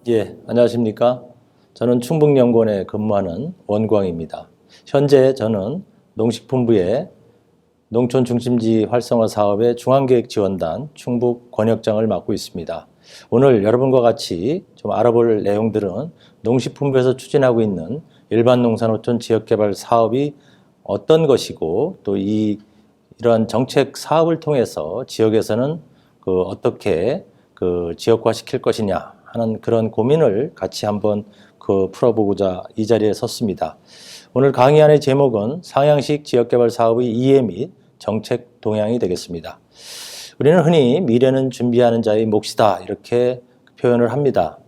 안녕하십니까. 저는 충북연구원에 근무하는 원광입니다. 현재 저는 농식품부의 농촌중심지 활성화 사업의 중앙계획지원단 충북권역장을 맡고 있습니다. 오늘 여러분과 같이 좀 알아볼 내용들은 농식품부에서 추진하고 있는 일반농산어촌 지역개발 사업이 어떤 것이고 또 이러한 정책 사업을 통해서 지역에서는 어떻게 지역화시킬 것이냐 하는 그런 고민을 같이 한번 풀어보고자 이 자리에 섰습니다. 오늘 강의안의 제목은 상향식 지역개발 사업의 이해 및 정책 동향이 되겠습니다. 우리는 흔히 미래는 준비하는 자의 몫이다 이렇게 표현을 합니다.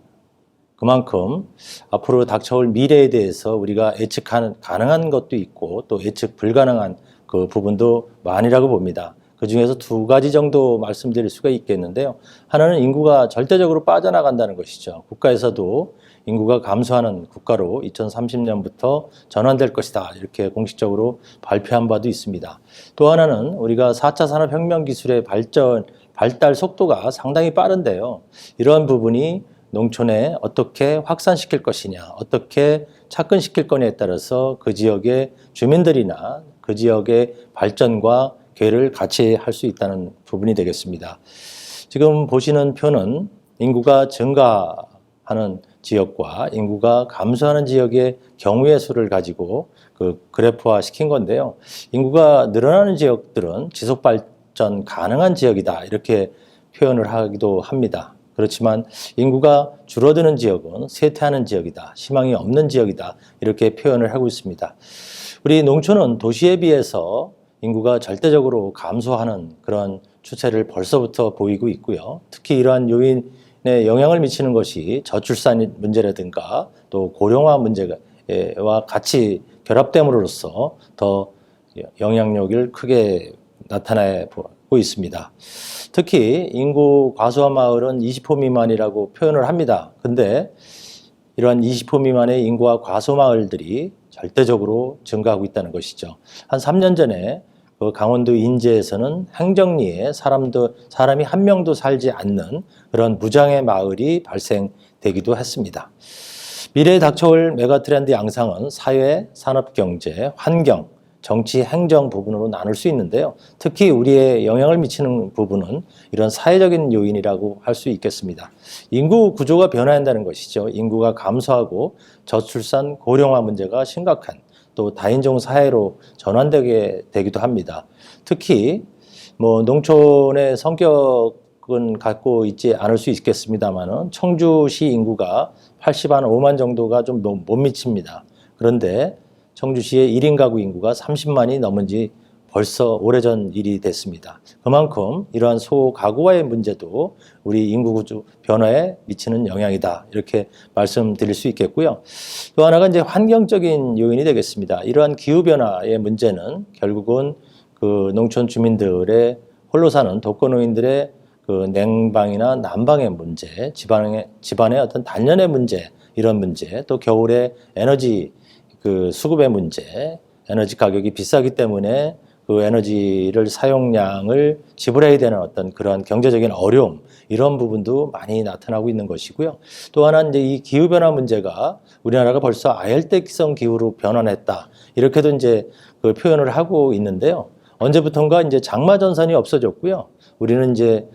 그만큼 앞으로 닥쳐올 미래에 대해서 우리가 예측 가능한 것도 있고 또 예측 불가능한 그 부분도 많이라고 봅니다. 그 중에서 두 가지 정도 말씀드릴 수가 있겠는데요. 하나는 인구가 절대적으로 빠져나간다는 것이죠. 국가에서도 인구가 감소하는 국가로 2030년부터 전환될 것이다 이렇게 공식적으로 발표한 바도 있습니다. 또 하나는 우리가 4차 산업혁명 기술의 발달 속도가 상당히 빠른데요. 이러한 부분이 농촌에 어떻게 확산시킬 것이냐, 어떻게 착근시킬 거냐에 따라서 그 지역의 주민들이나 그 지역의 발전과 계획을 같이 할 수 있다는 부분이 되겠습니다. 지금 보시는 표는 인구가 증가하는 지역과 인구가 감소하는 지역의 경우의 수를 가지고 그래프화 시킨 건데요. 인구가 늘어나는 지역들은 지속 발전 가능한 지역이다 이렇게 표현을 하기도 합니다. 그렇지만 인구가 줄어드는 지역은 쇠퇴하는 지역이다, 희망이 없는 지역이다 이렇게 표현을 하고 있습니다. 우리 농촌은 도시에 비해서 인구가 절대적으로 감소하는 그런 추세를 벌써부터 보이고 있고요. 특히 이러한 요인에 영향을 미치는 것이 저출산 문제라든가 또 고령화 문제와 같이 결합됨으로써 더 영향력을 크게 나타내고 있습니다. 특히 인구 과소한 마을은 20호 미만이라고 표현을 합니다. 근데 이러한 20호 미만의 인구와 과소 마을들이 절대적으로 증가하고 있다는 것이죠. 한 3년 전에 강원도 인제에서는 행정리에 사람이 한 명도 살지 않는 그런 무장의 마을이 발생되기도 했습니다. 미래에 닥쳐올 메가트렌드 양상은 사회, 산업, 경제, 환경, 정치, 행정 부분으로 나눌 수 있는데요. 특히 우리의 영향을 미치는 부분은 이런 사회적인 요인이라고 할 수 있겠습니다. 인구 구조가 변화한다는 것이죠. 인구가 감소하고 저출산, 고령화 문제가 심각한 또 다인종 사회로 전환되게 되기도 합니다. 특히 농촌의 성격은 갖고 있지 않을 수 있겠습니다만은 청주시 인구가 85만 정도가 좀 못 미칩니다. 그런데 청주시의 1인 가구 인구가 30만이 넘은 지 벌써 오래전 일이 됐습니다. 그만큼 이러한 소가구화의 문제도 우리 인구 구조 변화에 미치는 영향이다 이렇게 말씀드릴 수 있겠고요. 또 하나가 이제 환경적인 요인이 되겠습니다. 이러한 기후 변화의 문제는 결국은 농촌 주민들의 홀로 사는 독거노인들의 냉방이나 난방의 문제, 집안의 어떤 단열의 문제, 이런 문제, 또 겨울에 에너지 수급의 문제, 에너지 가격이 비싸기 때문에 그 에너지를 사용량을 지불해야 되는 어떤 그런 경제적인 어려움, 이런 부분도 많이 나타나고 있는 것이고요. 또 하나는 이제 이 기후변화 문제가 우리나라가 벌써 아열대성 기후로 변환했다. 이렇게도 이제 표현을 하고 있는데요. 언제부턴가 이제 장마전선이 없어졌고요. 우리는 이제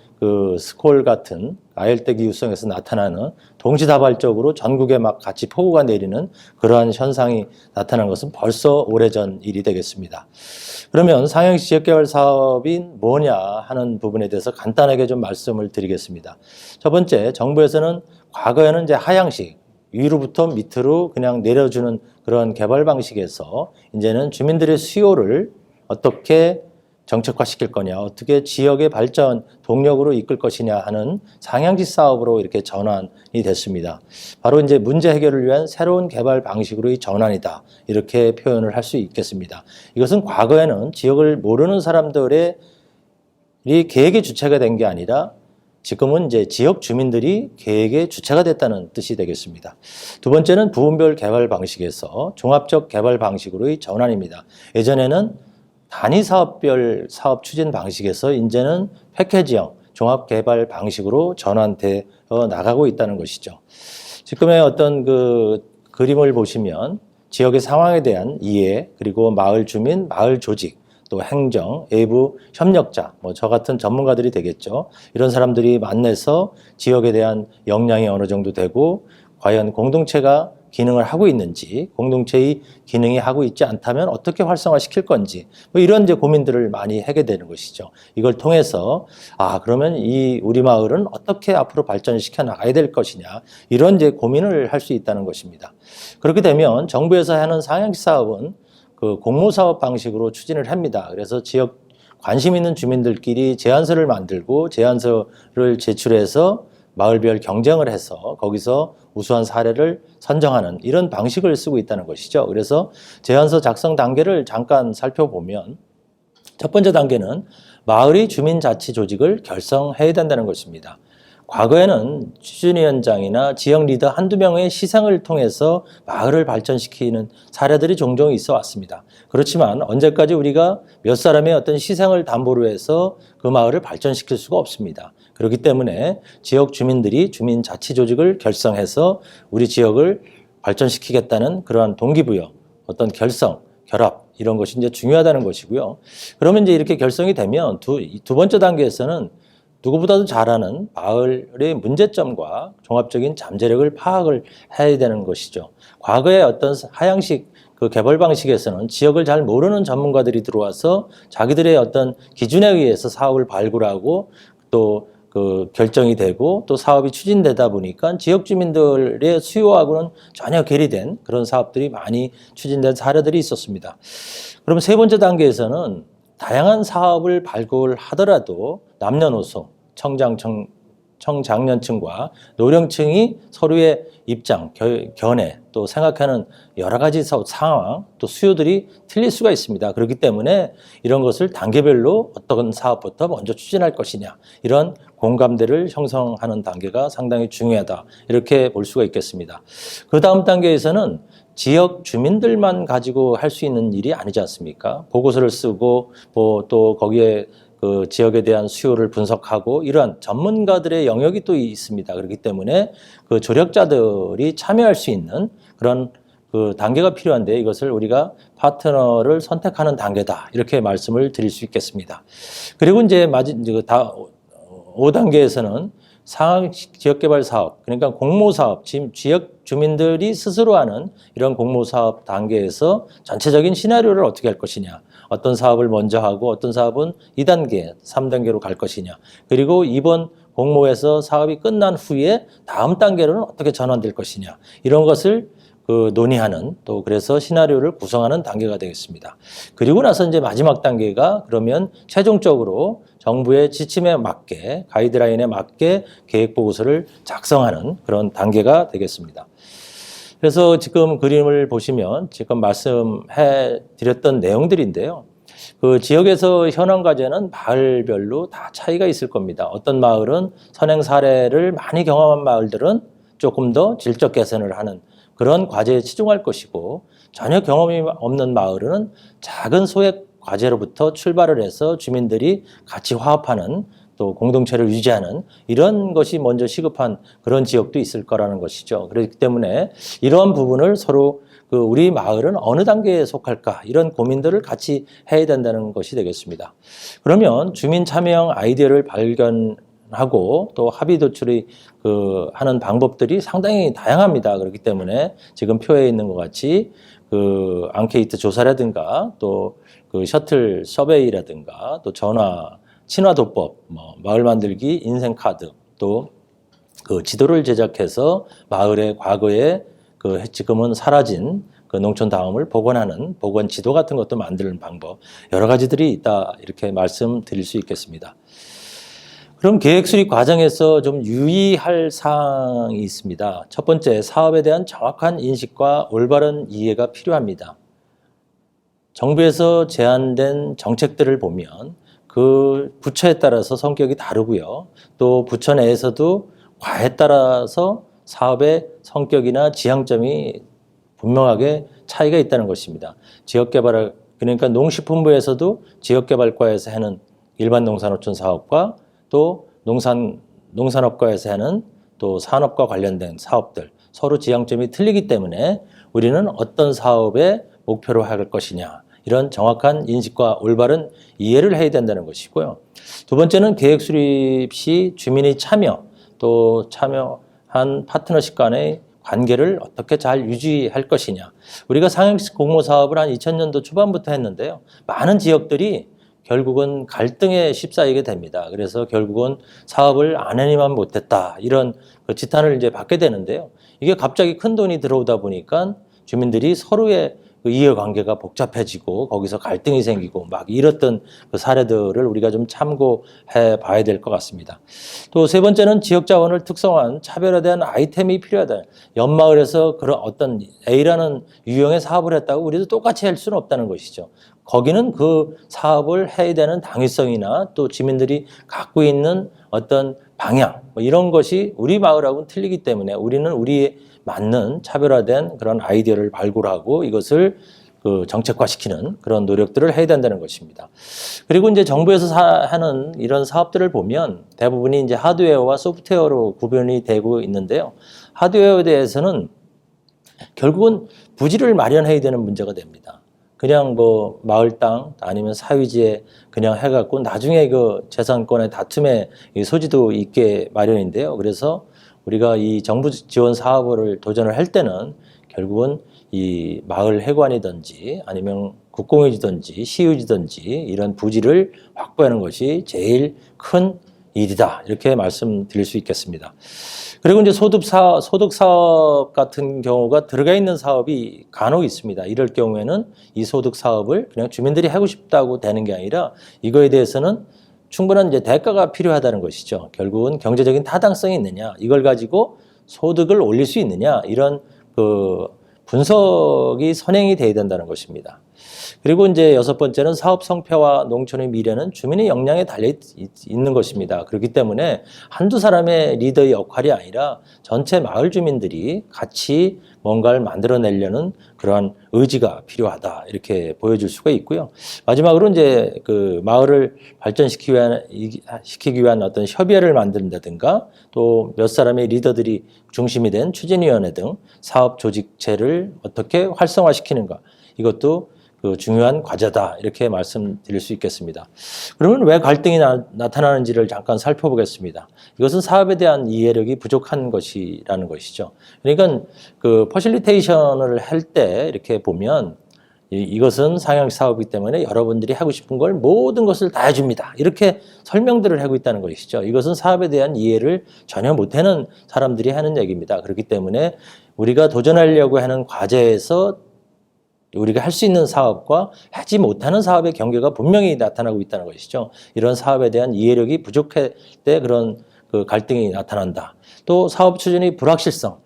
스콜 같은 아열대 기후성에서 나타나는 동시다발적으로 전국에 막 같이 폭우가 내리는 그러한 현상이 나타난 것은 벌써 오래전 일이 되겠습니다. 그러면 상향식 지역개발 사업이 뭐냐 하는 부분에 대해서 간단하게 좀 말씀을 드리겠습니다. 첫 번째, 정부에서는 과거에는 이제 하향식, 위로부터 밑으로 그냥 내려주는 그런 개발 방식에서 이제는 주민들의 수요를 어떻게 정책화시킬 거냐, 어떻게 지역의 발전 동력으로 이끌 것이냐 하는 상향식 사업으로 이렇게 전환이 됐습니다. 바로 이제 문제 해결을 위한 새로운 개발 방식으로의 전환이다. 이렇게 표현을 할 수 있겠습니다. 이것은 과거에는 지역을 모르는 사람들의 계획의 주체가 된 게 아니라 지금은 이제 지역 주민들이 계획의 주체가 됐다는 뜻이 되겠습니다. 두 번째는 부분별 개발 방식에서 종합적 개발 방식으로의 전환입니다. 예전에는 단위 사업별 사업 추진 방식에서 이제는 패키지형 종합 개발 방식으로 전환되어 나가고 있다는 것이죠. 지금의 어떤 그 그림을 보시면 지역의 상황에 대한 이해, 그리고 마을 주민, 마을 조직, 또 행정, 외부 협력자, 저 같은 전문가들이 되겠죠. 이런 사람들이 만나서 지역에 대한 역량이 어느 정도 되고 과연 공동체가 기능을 하고 있는지, 공동체의 기능이 하고 있지 않다면 어떻게 활성화시킬 건지, 이런 이제 고민들을 많이 하게 되는 것이죠. 이걸 통해서 그러면 이 우리 마을은 어떻게 앞으로 발전시켜 나가야 될 것이냐, 이런 이제 고민을 할 수 있다는 것입니다. 그렇게 되면 정부에서 하는 상향시 사업은 그 공모사업 방식으로 추진을 합니다. 그래서 지역 관심 있는 주민들끼리 제안서를 만들고 제안서를 제출해서 마을별 경쟁을 해서 거기서 우수한 사례를 선정하는 이런 방식을 쓰고 있다는 것이죠. 그래서 제안서 작성 단계를 잠깐 살펴보면 첫 번째 단계는 마을의 주민자치조직을 결성해야 된다는 것입니다. 과거에는 추진위원장이나 지역 리더 한두 명의 시상을 통해서 마을을 발전시키는 사례들이 종종 있어 왔습니다. 그렇지만 언제까지 우리가 몇 사람의 어떤 시상을 담보로 해서 그 마을을 발전시킬 수가 없습니다. 그렇기 때문에 지역 주민들이 주민자치조직을 결성해서 우리 지역을 발전시키겠다는 그러한 동기부여, 어떤 결성, 결합 이런 것이 이제 중요하다는 것이고요. 그러면 이제 이렇게 결성이 되면 두 번째 단계에서는 누구보다도 잘하는 마을의 문제점과 종합적인 잠재력을 파악을 해야 되는 것이죠. 과거의 어떤 하향식 그 개발 방식에서는 지역을 잘 모르는 전문가들이 들어와서 자기들의 어떤 기준에 의해서 사업을 발굴하고 또 그 결정이 되고 또 사업이 추진되다 보니까 지역 주민들의 수요하고는 전혀 괴리된 그런 사업들이 많이 추진된 사례들이 있었습니다. 그럼 세 번째 단계에서는 다양한 사업을 발굴하더라도 남녀노소, 청장년층과 노령층이 서로의 입장, 견해, 또 생각하는 여러 가지 상황, 또 수요들이 틀릴 수가 있습니다. 그렇기 때문에 이런 것을 단계별로 어떤 사업부터 먼저 추진할 것이냐, 이런 공감대를 형성하는 단계가 상당히 중요하다, 이렇게 볼 수가 있겠습니다. 그 다음 단계에서는 지역 주민들만 가지고 할 수 있는 일이 아니지 않습니까? 보고서를 쓰고 또 거기에 그 지역에 대한 수요를 분석하고 이러한 전문가들의 영역이 또 있습니다. 그렇기 때문에 그 조력자들이 참여할 수 있는 그런 그 단계가 필요한데 이것을 우리가 파트너를 선택하는 단계다, 이렇게 말씀을 드릴 수 있겠습니다. 그리고 이제 5단계에서는 상황 지역개발 사업, 그러니까 공모사업, 지역 주민들이 스스로 하는 이런 공모사업 단계에서 전체적인 시나리오를 어떻게 할 것이냐, 어떤 사업을 먼저 하고 어떤 사업은 2단계, 3단계로 갈 것이냐, 그리고 이번 공모에서 사업이 끝난 후에 다음 단계로는 어떻게 전환될 것이냐, 이런 것을 그 논의하는, 또 그래서 시나리오를 구성하는 단계가 되겠습니다. 그리고 나서 이제 마지막 단계가 그러면 최종적으로 정부의 지침에 맞게, 가이드라인에 맞게 계획 보고서를 작성하는 그런 단계가 되겠습니다. 그래서 지금 그림을 보시면 지금 말씀해 드렸던 내용들인데요. 그 지역에서 현황 과제는 마을별로 다 차이가 있을 겁니다. 어떤 마을은 선행 사례를 많이 경험한 마을들은 조금 더 질적 개선을 하는 그런 과제에 치중할 것이고, 전혀 경험이 없는 마을은 작은 소액 과제로부터 출발을 해서 주민들이 같이 화합하는, 또 공동체를 유지하는 이런 것이 먼저 시급한 그런 지역도 있을 거라는 것이죠. 그렇기 때문에 이러한 부분을 서로 우리 마을은 어느 단계에 속할까, 이런 고민들을 같이 해야 된다는 것이 되겠습니다. 그러면 주민 참여형 아이디어를 발견하고 또 합의 도출이 하는 방법들이 상당히 다양합니다. 그렇기 때문에 지금 표에 있는 것 같이 그 앙케이트 조사라든가 또 그 셔틀 서베이라든가 또 전화 친화도법, 마을 만들기 인생카드, 또 그 지도를 제작해서 마을의 과거에 지금은 사라진 그 농촌 다음을 복원하는 복원 지도 같은 것도 만드는 방법, 여러 가지들이 있다, 이렇게 말씀드릴 수 있겠습니다. 그럼 계획 수립 과정에서 좀 유의할 사항이 있습니다. 첫 번째, 사업에 대한 정확한 인식과 올바른 이해가 필요합니다. 정부에서 제안된 정책들을 보면 그 부처에 따라서 성격이 다르고요. 또 부처 내에서도 과에 따라서 사업의 성격이나 지향점이 분명하게 차이가 있다는 것입니다. 지역개발, 그러니까 농식품부에서도 지역개발과에서 하는 일반 농산어촌 사업과 또 농산업과에서 하는 또 산업과 관련된 사업들, 서로 지향점이 틀리기 때문에 우리는 어떤 사업의 목표로 할 것이냐, 이런 정확한 인식과 올바른 이해를 해야 된다는 것이고요. 두 번째는 계획 수립 시 주민의 참여, 또 참여한 파트너십 간의 관계를 어떻게 잘 유지할 것이냐. 우리가 상행식 공모 사업을 한 2000년도 초반부터 했는데요. 많은 지역들이 결국은 갈등에 휩싸이게 됩니다. 그래서 결국은 사업을 안 하니만 못했다, 이런 그 지탄을 이제 받게 되는데요. 이게 갑자기 큰 돈이 들어오다 보니까 주민들이 서로의 그 이해관계가 복잡해지고 거기서 갈등이 생기고 막 이랬던 그 사례들을 우리가 좀 참고해 봐야 될 것 같습니다. 또 세 번째는 지역 자원을 특성화한 차별화된 아이템이 필요하다. 옆마을에서 그런 어떤 A라는 유형의 사업을 했다고 우리도 똑같이 할 수는 없다는 것이죠. 거기는 그 사업을 해야 되는 당위성이나 또 주민들이 갖고 있는 어떤 방향, 뭐 이런 것이 우리 마을하고는 틀리기 때문에 우리는 우리에 맞는 차별화된 그런 아이디어를 발굴하고 이것을 그 정책화시키는 그런 노력들을 해야 된다는 것입니다. 그리고 이제 정부에서 하는 이런 사업들을 보면 대부분이 이제 하드웨어와 소프트웨어로 구분이 되고 있는데요. 하드웨어에 대해서는 결국은 부지를 마련해야 되는 문제가 됩니다. 그냥 뭐 마을 땅 아니면 사유지에 그냥 해갖고 나중에 그 재산권의 다툼의 소지도 있게 마련인데요. 그래서 우리가 이 정부 지원 사업을 도전을 할 때는 결국은 이 마을 회관이든지 아니면 국공유지든지 시유지든지 이런 부지를 확보하는 것이 제일 큰 일이다, 이렇게 말씀드릴 수 있겠습니다. 그리고 이제 소득 사업 같은 경우가 들어가 있는 사업이 간혹 있습니다. 이럴 경우에는 이 소득 사업을 그냥 주민들이 하고 싶다고 되는 게 아니라 이거에 대해서는 충분한 이제 대가가 필요하다는 것이죠. 결국은 경제적인 타당성이 있느냐, 이걸 가지고 소득을 올릴 수 있느냐, 이런 그 분석이 선행이 돼야 된다는 것입니다. 그리고 이제 여섯 번째는 사업 성패와 농촌의 미래는 주민의 역량에 달려 있는 것입니다. 그렇기 때문에 한두 사람의 리더의 역할이 아니라 전체 마을 주민들이 같이 뭔가를 만들어내려는 그러한 의지가 필요하다, 이렇게 보여줄 수가 있고요. 마지막으로 이제 그 마을을 발전시키기 위한 어떤 협의회를 만든다든가 또 몇 사람의 리더들이 중심이 된 추진위원회 등 사업 조직체를 어떻게 활성화시키는가, 이것도 그 중요한 과제다, 이렇게 말씀드릴 수 있겠습니다. 그러면 왜 갈등이 나타나는지를 잠깐 살펴보겠습니다. 이것은 사업에 대한 이해력이 부족한 것이라는 것이죠. 그러니까 그 퍼실리테이션을 할 때 이렇게 보면 이것은 상향 사업이기 때문에 여러분들이 하고 싶은 걸 모든 것을 다 해줍니다, 이렇게 설명들을 하고 있다는 것이죠. 이것은 사업에 대한 이해를 전혀 못하는 사람들이 하는 얘기입니다. 그렇기 때문에 우리가 도전하려고 하는 과제에서 우리가 할 수 있는 사업과 하지 못하는 사업의 경계가 분명히 나타나고 있다는 것이죠. 이런 사업에 대한 이해력이 부족할 때 그런 그 갈등이 나타난다. 또 사업 추진의 불확실성.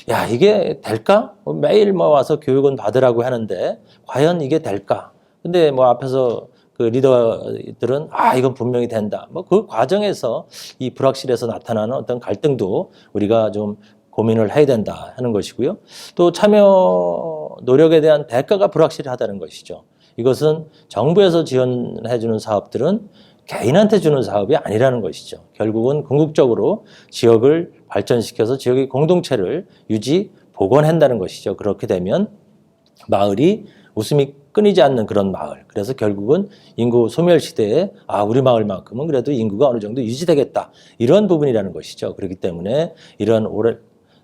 야, 이게 될까? 매일 뭐 와서 교육은 받으라고 하는데 과연 이게 될까? 근데 뭐 앞에서 그 리더들은 이건 분명히 된다. 뭐 그 과정에서 이 불확실해서 나타나는 어떤 갈등도 우리가 좀 고민을 해야 된다 하는 것이고요. 또 참여 노력에 대한 대가가 불확실하다는 것이죠. 이것은 정부에서 지원해 주는 사업들은 개인한테 주는 사업이 아니라는 것이죠. 결국은 궁극적으로 지역을 발전시켜서 지역의 공동체를 복원한다는 것이죠. 그렇게 되면 마을이 웃음이 끊이지 않는 그런 마을. 그래서 결국은 인구 소멸 시대에 우리 마을만큼은 그래도 인구가 어느 정도 유지되겠다, 이런 부분이라는 것이죠. 그렇기 때문에 이런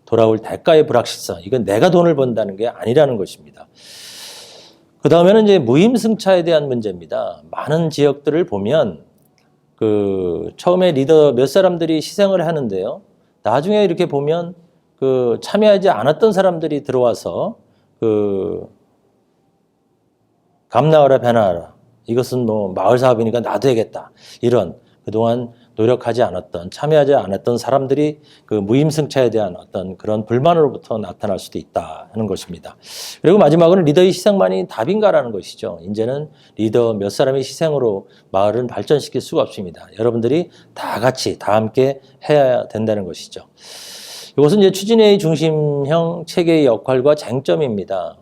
돌아올 대가의 불확실성, 이건 내가 돈을 번다는 게 아니라는 것입니다. 그 다음에는 이제 무임승차에 대한 문제입니다. 많은 지역들을 보면 그 처음에 리더 몇 사람들이 희생을 하는데요. 나중에 이렇게 보면 그 참여하지 않았던 사람들이 들어와서 그 감나와라 배나와라, 이것은 뭐 마을 사업이니까 나도 해야겠다, 이런 그동안 노력하지 않았던, 참여하지 않았던 사람들이 그 무임승차에 대한 어떤 그런 불만으로부터 나타날 수도 있다 하는 것입니다. 그리고 마지막으로는 리더의 희생만이 답인가라는 것이죠. 이제는 리더 몇 사람의 희생으로 마을을 발전시킬 수가 없습니다. 여러분들이 다 같이 다 함께 해야 된다는 것이죠. 이것은 이제 추진회의 중심형 체계의 역할과 장점입니다.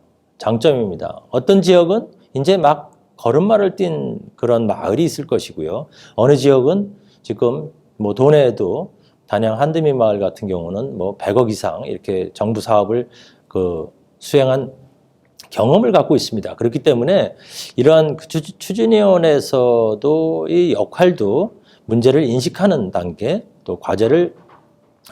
어떤 지역은 이제 막 걸음마를 뛴 그런 마을이 있을 것이고요. 어느 지역은 지금 뭐 도내에도 단양 한드미 마을 같은 경우는 뭐 100억 이상 이렇게 정부 사업을 수행한 경험을 갖고 있습니다. 그렇기 때문에 이러한 추진위원회에서도 이 역할도 문제를 인식하는 단계, 또 과제를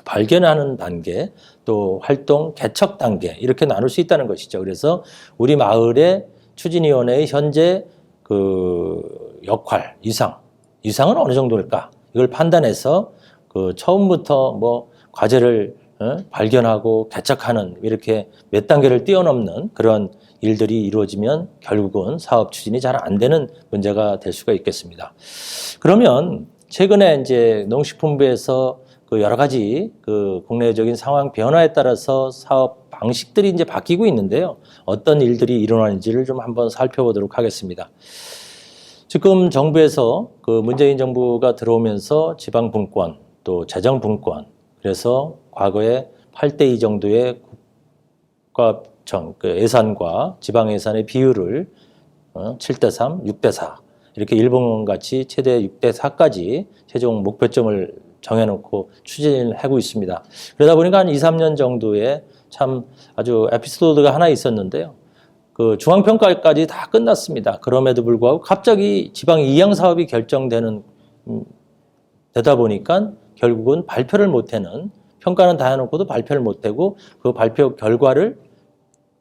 발견하는 단계, 또 활동 개척 단계 이렇게 나눌 수 있다는 것이죠. 그래서 우리 마을의 추진위원회의 현재 역할, 유상은 어느 정도일까? 이걸 판단해서 처음부터 뭐 과제를 발견하고 개척하는 이렇게 몇 단계를 뛰어넘는 그런 일들이 이루어지면 결국은 사업 추진이 잘 안 되는 문제가 될 수가 있겠습니다. 그러면 최근에 이제 농식품부에서 여러 가지 국내적인 상황 변화에 따라서 사업 방식들이 이제 바뀌고 있는데요. 어떤 일들이 일어나는지를 좀 한번 살펴보도록 하겠습니다. 지금 정부에서 문재인 정부가 들어오면서 지방 분권, 또 재정 분권, 그래서 과거에 8대2 정도의 예산과 지방 예산의 비율을 7대3, 6대4 이렇게 일본같이 최대 6대4까지 최종 목표점을 정해놓고 추진하고 있습니다. 그러다 보니까 한 2, 3년 정도에 참 아주 에피소드가 하나 있었는데요. 중앙평가까지 다 끝났습니다. 그럼에도 불구하고 갑자기 지방 이양 사업이 결정되다 보니까 결국은 발표를 못하는, 평가는 다 해놓고도 발표를 못하고 그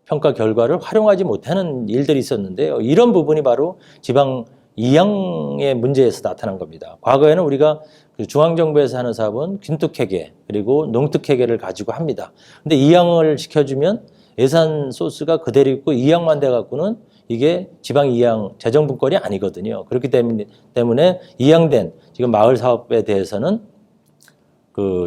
평가 결과를 활용하지 못하는 일들이 있었는데요. 이런 부분이 바로 지방 이양의 문제에서 나타난 겁니다. 과거에는 우리가 중앙정부에서 하는 사업은 균특회계 그리고 농특회계를 가지고 합니다. 근데 이양을 시켜주면 예산 소스가 그대로 있고 이양만 돼갖고는 이게 지방 이양 재정분권이 아니거든요. 그렇기 때문에 이양된 지금 마을 사업에 대해서는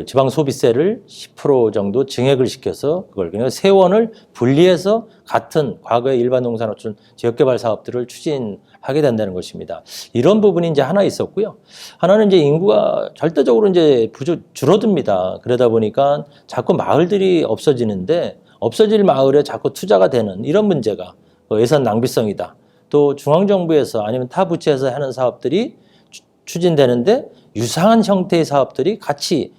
지방 소비세를 10% 정도 증액을 시켜서 그걸 그냥 세원을 분리해서 같은 과거의 일반 농산어촌 지역개발 사업들을 추진하게 된다는 것입니다. 이런 부분이 이제 하나 있었고요. 하나는 이제 인구가 절대적으로 이제 줄어듭니다. 그러다 보니까 자꾸 마을들이 없어지는데 없어질 마을에 자꾸 투자가 되는 이런 문제가 예산 낭비성이다. 또 중앙정부에서 아니면 타 부처에서 하는 사업들이 추진되는데 유사한 형태의 사업들이 같이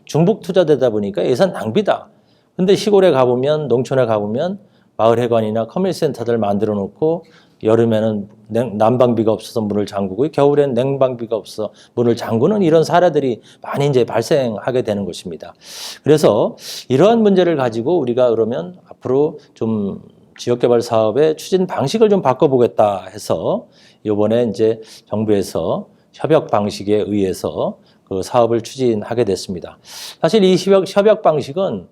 중복 투자되다 보니까 예산 낭비다. 근데 시골에 가보면, 농촌에 가보면 마을회관이나 커뮤니티센터들 만들어 놓고 여름에는 난방비가 없어서 문을 잠그고 겨울엔 냉방비가 없어 문을 잠그는 이런 사례들이 많이 이제 발생하게 되는 것입니다. 그래서 이러한 문제를 가지고 우리가 그러면 앞으로 좀 지역개발 사업의 추진 방식을 좀 바꿔보겠다 해서 이번에 이제 정부에서 협약 방식에 의해서 사업을 추진하게 됐습니다. 사실 이 협약 방식은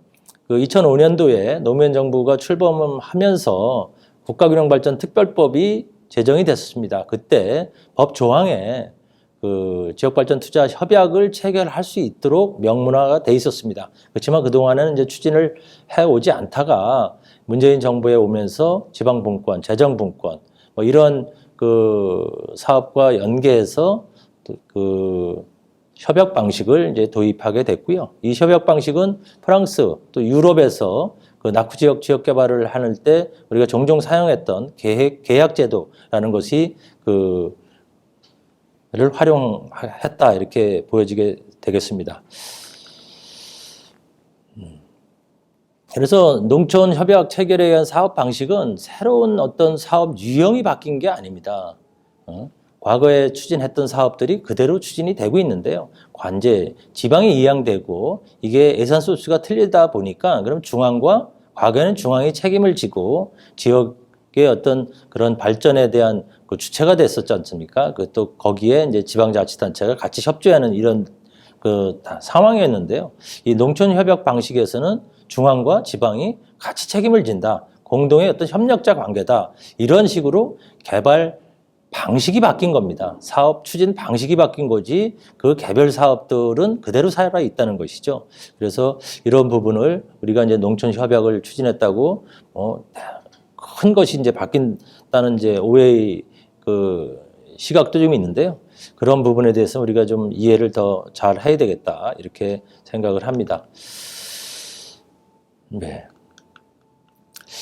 2005년도에 노무현 정부가 출범하면서 국가균형발전특별법이 제정이 됐습니다. 그때 법 조항에 지역발전 투자 협약을 체결할 수 있도록 명문화가 돼 있었습니다. 그렇지만 그동안에는 이제 추진을 해오지 않다가 문재인 정부에 오면서 지방분권, 재정분권, 뭐 이런 사업과 연계해서 협약 방식을 이제 도입하게 됐고요. 이 협약 방식은 프랑스 또 유럽에서 낙후 지역 개발을 할 때 우리가 종종 사용했던 계약 제도라는 것이 를 활용했다 이렇게 보여지게 되겠습니다. 그래서 농촌 협약 체결에 의한 사업 방식은 새로운 어떤 사업 유형이 바뀐 게 아닙니다. 과거에 추진했던 사업들이 그대로 추진이 되고 있는데요. 관제, 지방이 이양되고 이게 예산 소스가 틀리다 보니까 그럼 과거에는 중앙이 책임을 지고 지역의 어떤 그런 발전에 대한 주체가 됐었지 않습니까? 또 거기에 이제 지방자치단체가 같이 협조하는 이런 상황이었는데요. 이 농촌협약 방식에서는 중앙과 지방이 같이 책임을 진다. 공동의 어떤 협력자 관계다. 이런 식으로 개발 방식이 바뀐 겁니다. 사업 추진 방식이 바뀐 거지 그 개별 사업들은 그대로 살아 있다는 것이죠. 그래서 이런 부분을 우리가 이제 농촌 협약을 추진했다고 큰 것이 이제 바뀐다는 이제 오해의 시각도 좀 있는데요. 그런 부분에 대해서 우리가 좀 이해를 더 잘 해야 되겠다 이렇게 생각을 합니다. 네.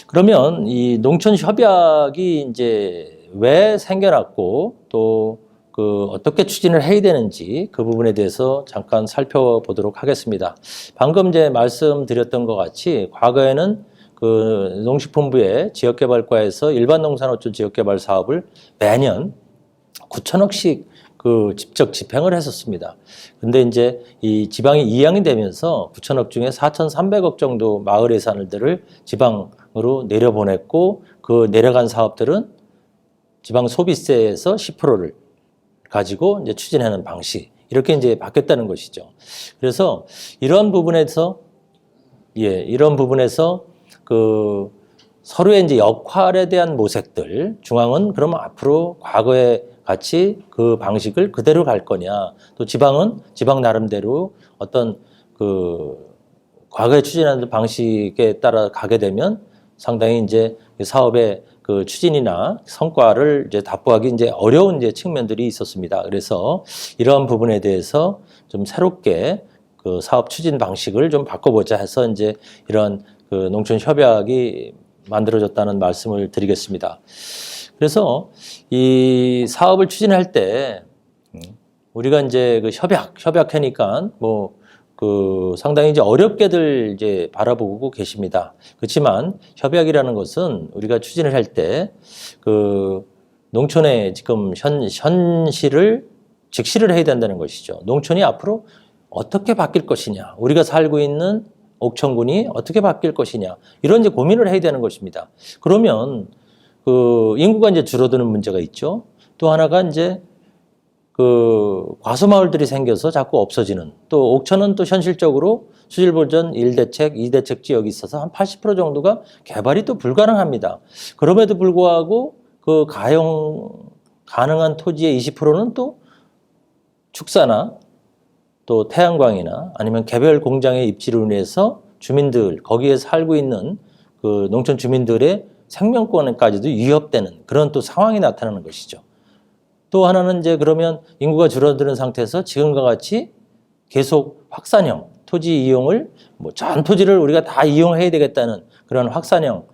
그러면 이 농촌 협약이 이제 왜 생겨났고 또 어떻게 추진을 해야 되는지 그 부분에 대해서 잠깐 살펴보도록 하겠습니다. 방금 이제 말씀드렸던 것 같이 과거에는 농식품부의 지역개발과에서 일반 농산어촌 지역개발 사업을 매년 9천억씩 직접 집행을 했었습니다. 근데 이제 이 지방이 이양이 되면서 9천억 중에 4,300억 정도 마을 예산들을 지방으로 내려보냈고 그 내려간 사업들은 지방 소비세에서 10%를 가지고 이제 추진하는 방식 이렇게 이제 바뀌었다는 것이죠. 그래서 이런 부분에서 서로의 이제 역할에 대한 모색들 중앙은 그러면 앞으로 과거에 같이 그 방식을 그대로 갈 거냐 또 지방은 지방 나름대로 어떤 과거에 추진하는 방식에 따라 가게 되면 상당히 이제 사업의 추진이나 성과를 이제 답보하기 이제 어려운 이제 측면들이 있었습니다. 그래서 이러한 부분에 대해서 좀 새롭게 사업 추진 방식을 좀 바꿔보자 해서 이제 이런 농촌 협약이 만들어졌다는 말씀을 드리겠습니다. 그래서 이 사업을 추진할 때 우리가 이제 협약하니까 상당히 이제 어렵게들 이제 바라보고 계십니다. 그렇지만 협약이라는 것은 우리가 추진을 할 때 농촌의 지금 현실을 직시를 해야 된다는 것이죠. 농촌이 앞으로 어떻게 바뀔 것이냐, 우리가 살고 있는 옥천군이 어떻게 바뀔 것이냐, 이런 이제 고민을 해야 되는 것입니다. 그러면 인구가 이제 줄어드는 문제가 있죠. 또 하나가 이제 과소마을들이 생겨서 자꾸 없어지는, 또 옥천은 또 현실적으로 수질보전 1대책, 2대책 지역이 있어서 한 80% 정도가 개발이 또 불가능합니다. 그럼에도 불구하고 가능한 토지의 20%는 또 축사나 또 태양광이나 아니면 개별 공장의 입지로 인해서 주민들, 거기에 살고 있는 농촌 주민들의 생명권까지도 위협되는 그런 또 상황이 나타나는 것이죠. 또 하나는 이제 그러면 인구가 줄어드는 상태에서 지금과 같이 계속 확산형 토지 이용을 전 토지를 우리가 다 이용해야 되겠다는 그런 확산형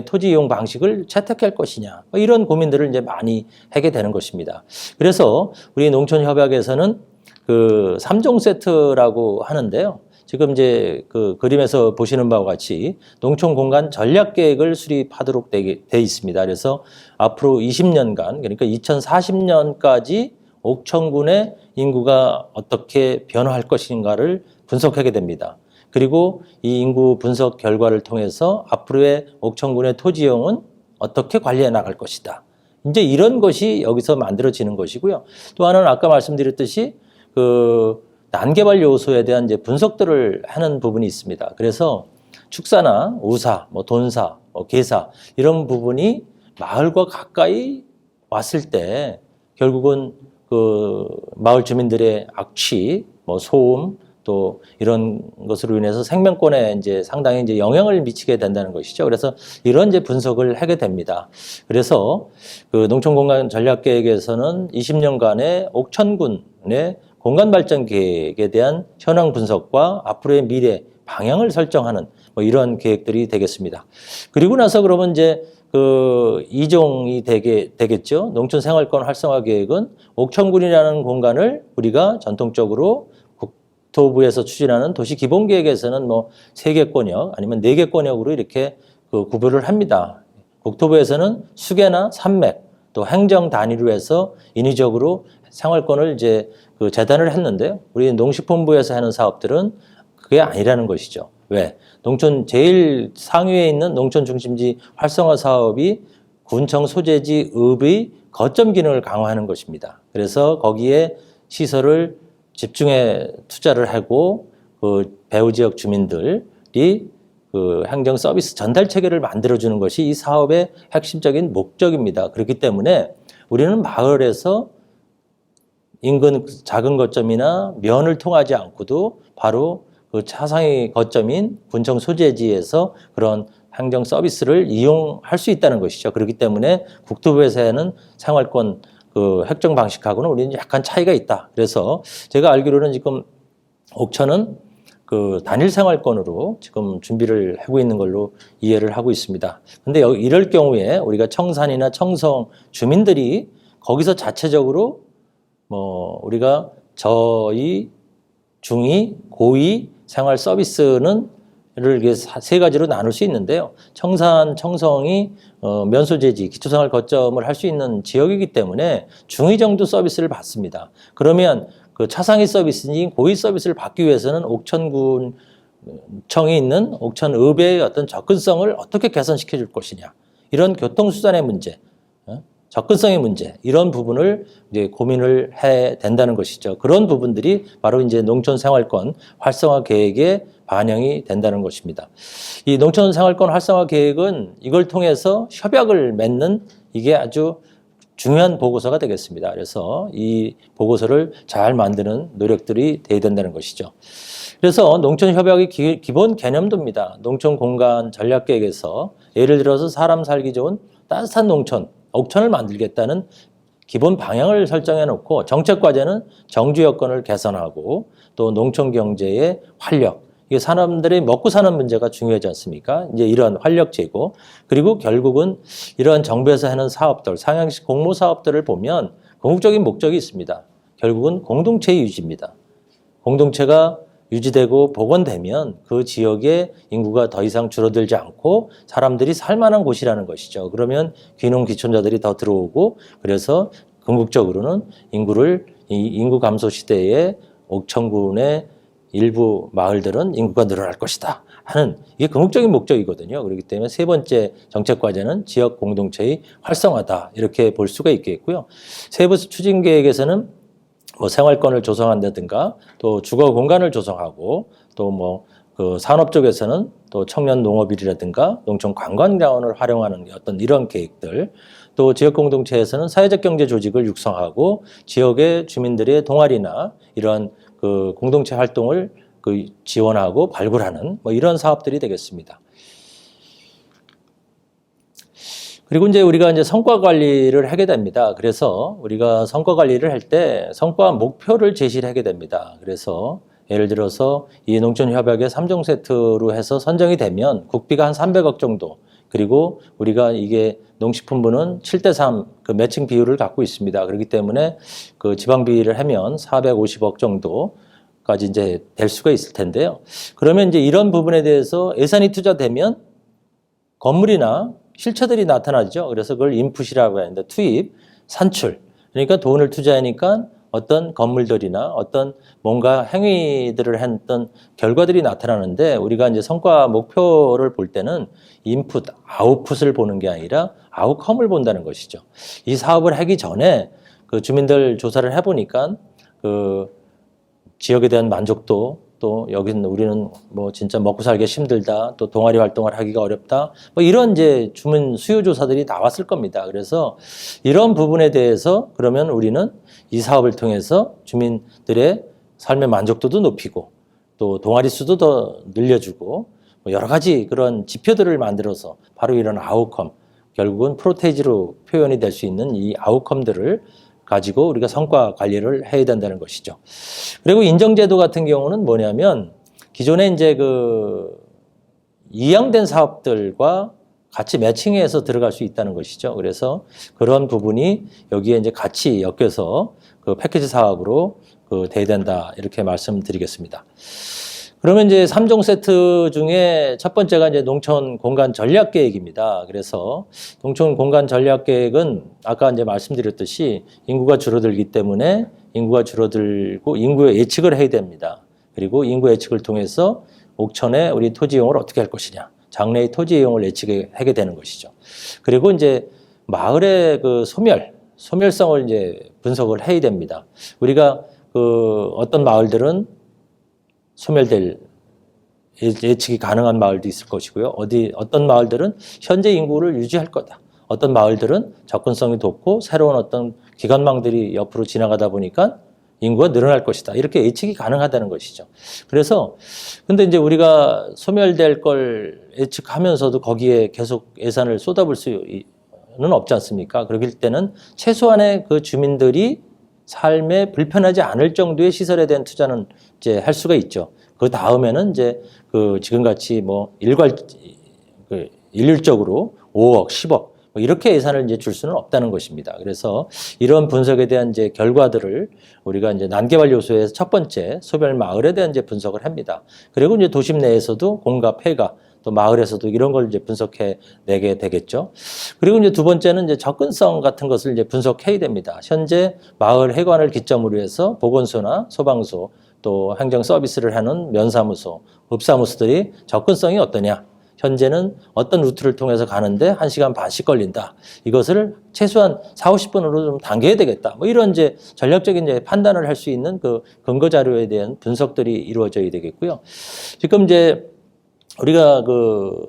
토지 이용 방식을 채택할 것이냐, 이런 고민들을 이제 많이 하게 되는 것입니다. 그래서 우리 농촌협약에서는 3종 세트라고 하는데요. 지금 이제 그림에서 보시는 바와 같이 농촌 공간 전략 계획을 수립하도록 돼 있습니다. 그래서 앞으로 20년간, 그러니까 2040년까지 옥천군의 인구가 어떻게 변화할 것인가를 분석하게 됩니다. 그리고 이 인구 분석 결과를 통해서 앞으로의 옥천군의 토지 이용은 어떻게 관리해 나갈 것이다. 이제 이런 것이 여기서 만들어지는 것이고요. 또 하나는 아까 말씀드렸듯이 난개발 요소에 대한 이제 분석들을 하는 부분이 있습니다. 그래서 축사나 우사, 돈사, 계사 이런 부분이 마을과 가까이 왔을 때 결국은 마을 주민들의 악취, 소음 또 이런 것으로 인해서 생명권에 이제 상당히 이제 영향을 미치게 된다는 것이죠. 그래서 이런 이제 분석을 하게 됩니다. 그래서 농촌공간 전략계획에서는 20년간의 옥천군의 공간 발전 계획에 대한 현황 분석과 앞으로의 미래 방향을 설정하는 이런 계획들이 되겠습니다. 그리고 나서 그러면 이제 2종이 되겠죠. 농촌 생활권 활성화 계획은 옥천군이라는 공간을 우리가 전통적으로 국토부에서 추진하는 도시 기본 계획에서는 3개 권역 아니면 4개 권역으로 이렇게 구별을 합니다. 국토부에서는 수계나 산맥 또 행정 단위로 해서 인위적으로 생활권을 이제 재단을 했는데요. 우리 농식품부에서 하는 사업들은 그게 아니라는 것이죠. 왜? 농촌 제일 상위에 있는 농촌 중심지 활성화 사업이 군청 소재지 읍의 거점 기능을 강화하는 것입니다. 그래서 거기에 시설을 집중해 투자를 하고 배후 지역 주민들이 행정 서비스 전달 체계를 만들어주는 것이 이 사업의 핵심적인 목적입니다. 그렇기 때문에 우리는 마을에서 인근 작은 거점이나 면을 통하지 않고도 바로 차상위 거점인 군청 소재지에서 그런 행정 서비스를 이용할 수 있다는 것이죠. 그렇기 때문에 국토부에서 하는 생활권 획정 방식하고는 우리는 약간 차이가 있다. 그래서 제가 알기로는 지금 옥천은 단일 생활권으로 지금 준비를 하고 있는 걸로 이해를 하고 있습니다. 근데 이럴 경우에 우리가 청산이나 청성 주민들이 거기서 자체적으로 뭐 우리가 저위, 중위, 고위 생활 서비스는 를 이게 세 가지로 나눌 수 있는데요. 청산, 청성이 면소재지, 기초생활 거점을 할 수 있는 지역이기 때문에 중위 정도 서비스를 받습니다. 그러면 그 차상위 서비스인 고위 서비스를 받기 위해서는 옥천군청에 있는 옥천읍의 어떤 접근성을 어떻게 개선시켜 줄 것이냐. 이런 교통수단의 문제, 접근성의 문제, 이런 부분을 이제 고민을 해야 된다는 것이죠. 그런 부분들이 바로 이제 농촌생활권 활성화 계획에 반영이 된다는 것입니다. 이 농촌생활권 활성화 계획은 이걸 통해서 협약을 맺는 이게 아주 중요한 보고서가 되겠습니다. 그래서 이 보고서를 잘 만드는 노력들이 돼야 된다는 것이죠. 그래서 농촌협약의 기본 개념도입니다. 농촌공간 전략계획에서 예를 들어서 사람 살기 좋은 따뜻한 농촌, 옥천을 만들겠다는 기본 방향을 설정해 놓고 정책 과제는 정주 여건을 개선하고 또 농촌 경제의 활력, 이게 사람들이 먹고 사는 문제가 중요하지 않습니까? 이제 이런 활력 제고, 그리고 결국은 이러한 정부에서 하는 사업들, 상향식 공모 사업들을 보면 궁극적인 목적이 있습니다. 결국은 공동체의 유지입니다. 공동체가 유지되고 복원되면 그 지역의 인구가 더 이상 줄어들지 않고 사람들이 살만한 곳이라는 것이죠. 그러면 귀농 귀촌자들이 더 들어오고, 그래서 궁극적으로는 인구 감소 시대에 옥천군의 일부 마을들은 인구가 늘어날 것이다 하는, 이게 궁극적인 목적이거든요. 그렇기 때문에 세 번째 정책 과제는 지역 공동체의 활성화다, 이렇게 볼 수가 있겠고요. 세부 추진 계획에서는 뭐 생활권을 조성한다든가 또 주거 공간을 조성하고 또 뭐 그 산업 쪽에서는 또 청년 농업이라든가 농촌 관광 자원을 활용하는 어떤 이런 계획들, 또 지역 공동체에서는 사회적 경제 조직을 육성하고 지역의 주민들의 동아리나 이런 그 공동체 활동을 그 지원하고 발굴하는 뭐 이런 사업들이 되겠습니다. 그리고 이제 우리가 이제 성과 관리를 하게 됩니다. 그래서 우리가 성과 관리를 할 때 성과 목표를 제시를 하게 됩니다. 그래서 예를 들어서 이 농촌협약의 3종 세트로 해서 선정이 되면 국비가 한 300억 정도, 그리고 우리가 이게 농식품부는 7대3 그 매칭 비율을 갖고 있습니다. 그렇기 때문에 그 지방비를 하면 450억 정도까지 이제 될 수가 있을 텐데요. 그러면 이제 이런 부분에 대해서 예산이 투자되면 건물이나 실체들이 나타나죠. 그래서 그걸 인풋이라고 하는데 투입, 산출. 그러니까 돈을 투자하니까 어떤 건물들이나 어떤 뭔가 행위들을 했던 결과들이 나타나는데, 우리가 이제 성과 목표를 볼 때는 인풋, 아웃풋을 보는 게 아니라 아웃컴을 본다는 것이죠. 이 사업을 하기 전에 그 주민들 조사를 해보니까 그 지역에 대한 만족도, 또 여기는 우리는 뭐 진짜 먹고 살기 힘들다, 또 동아리 활동을 하기가 어렵다, 뭐 이런 이제 주민 수요 조사들이 나왔을 겁니다. 그래서 이런 부분에 대해서 그러면 우리는 이 사업을 통해서 주민들의 삶의 만족도도 높이고 또 동아리 수도 더 늘려주고 뭐 여러 가지 그런 지표들을 만들어서 바로 이런 아웃컴, 결국은 프로테이지로 표현이 될 수 있는 이 아웃컴들을 가지고 우리가 성과 관리를 해야 된다는 것이죠. 그리고 인정제도 같은 경우는 뭐냐면 기존에 이제 그 이양된 사업들과 같이 매칭해서 들어갈 수 있다는 것이죠. 그래서 그런 부분이 여기에 이제 같이 엮여서 그 패키지 사업으로 그 돼야 된다, 이렇게 말씀드리겠습니다. 그러면 이제 3종 세트 중에 첫 번째가 이제 농촌 공간 전략 계획입니다. 그래서 농촌 공간 전략 계획은 아까 이제 말씀드렸듯이 인구가 줄어들기 때문에 인구가 줄어들고 인구의 예측을 해야 됩니다. 그리고 인구 예측을 통해서 옥천의 우리 토지 이용을 어떻게 할 것이냐, 장래의 토지 이용을 예측하게 되는 것이죠. 그리고 이제 마을의 그 소멸성을 이제 분석을 해야 됩니다. 우리가 그 어떤 마을들은 소멸될 예측이 가능한 마을도 있을 것이고요. 어떤 마을들은 현재 인구를 유지할 거다. 어떤 마을들은 접근성이 높고 새로운 어떤 기관망들이 옆으로 지나가다 보니까 인구가 늘어날 것이다, 이렇게 예측이 가능하다는 것이죠. 그래서 근데 이제 우리가 소멸될 걸 예측하면서도 거기에 계속 예산을 쏟아볼 수는 없지 않습니까? 그럴 때는 최소한의 그 주민들이 삶에 불편하지 않을 정도의 시설에 대한 투자는 이제 할 수가 있죠. 그 다음에는 이제 그 지금같이 뭐 일률적으로 5억, 10억 뭐 이렇게 예산을 이제 줄 수는 없다는 것입니다. 그래서 이런 분석에 대한 이제 결과들을 우리가 이제 난개발 요소에서 첫 번째 소멸 마을에 대한 이제 분석을 합니다. 그리고 이제 도심 내에서도 공가, 폐가, 또 마을에서도 이런 걸 이제 분석해 내게 되겠죠. 그리고 이제 두 번째는 이제 접근성 같은 것을 이제 분석해야 됩니다. 현재 마을 해관을 기점으로 해서 보건소나 소방서 또 행정 서비스를 하는 면사무소, 읍사무소들이 접근성이 어떠냐. 현재는 어떤 루트를 통해서 가는데 1시간 반씩 걸린다. 이것을 최소한 4, 50분으로 좀 당겨야 되겠다. 뭐 이런 이제 전략적인 이제 판단을 할 수 있는 그 근거 자료에 대한 분석들이 이루어져야 되겠고요. 지금 이제 우리가 그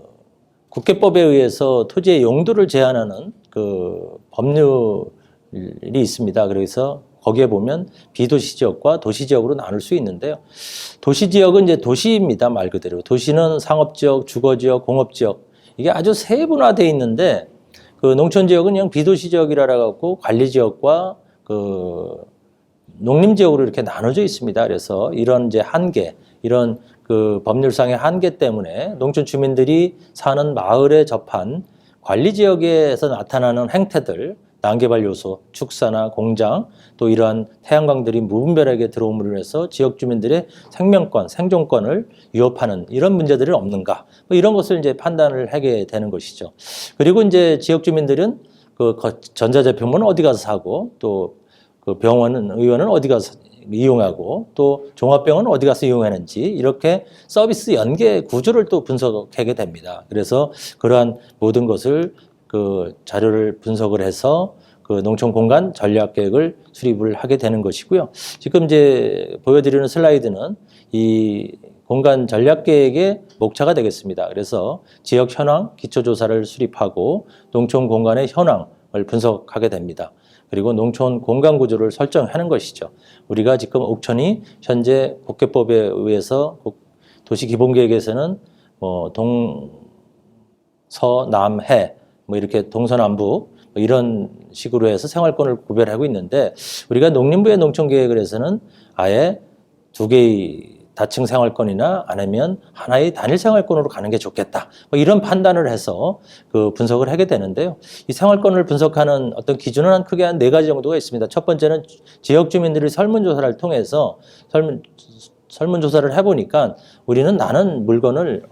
국회법에 의해서 토지의 용도를 제한하는 그 법률이 있습니다. 그래서 거기에 보면 비도시 지역과 도시 지역으로 나눌 수 있는데요. 도시 지역은 이제 도시입니다. 말 그대로. 도시는 상업 지역, 주거 지역, 공업 지역 이게 아주 세분화되어 있는데 그 농촌 지역은 그냥 비도시 지역이라 갖고 관리 지역과 그 농림 지역으로 이렇게 나눠져 있습니다. 그래서 이런 이제 한계, 이런 그 법률상의 한계 때문에 농촌 주민들이 사는 마을에 접한 관리 지역에서 나타나는 행태들, 난개발 요소, 축사나 공장, 또 이러한 태양광들이 무분별하게 들어옴으로 인해서 지역 주민들의 생명권, 생존권을 위협하는 이런 문제들이 없는가? 뭐 이런 것을 이제 판단을 하게 되는 것이죠. 그리고 이제 지역 주민들은 그 전자제품은 어디 가서 사고, 또 그 병원은, 의원은 어디 가서 이용하고, 또 종합병원은 어디 가서 이용하는지 이렇게 서비스 연계 구조를 또 분석하게 됩니다. 그래서 그러한 모든 것을 그 자료를 분석을 해서 그 농촌 공간 전략 계획을 수립을 하게 되는 것이고요. 지금 이제 보여드리는 슬라이드는 이 공간 전략 계획의 목차가 되겠습니다. 그래서 지역 현황 기초조사를 수립하고 농촌 공간의 현황을 분석하게 됩니다. 그리고 농촌 공간 구조를 설정하는 것이죠. 우리가 지금 옥천이 현재 국회법에 의해서 도시기본계획에서는 동서남해 뭐 이렇게 동서남북 뭐 이런 식으로 해서 생활권을 구별하고 있는데 우리가 농림부의 농촌계획을 해서는 아예 두 개의 다층 생활권이나 아니면 하나의 단일 생활권으로 가는 게 좋겠다. 뭐 이런 판단을 해서 그 분석을 하게 되는데요. 이 생활권을 분석하는 어떤 기준은 한 크게 한 4가지 정도가 있습니다. 첫 번째는 지역 주민들이 설문조사를 통해서 설문조사를 해보니까 우리는 나는 물건을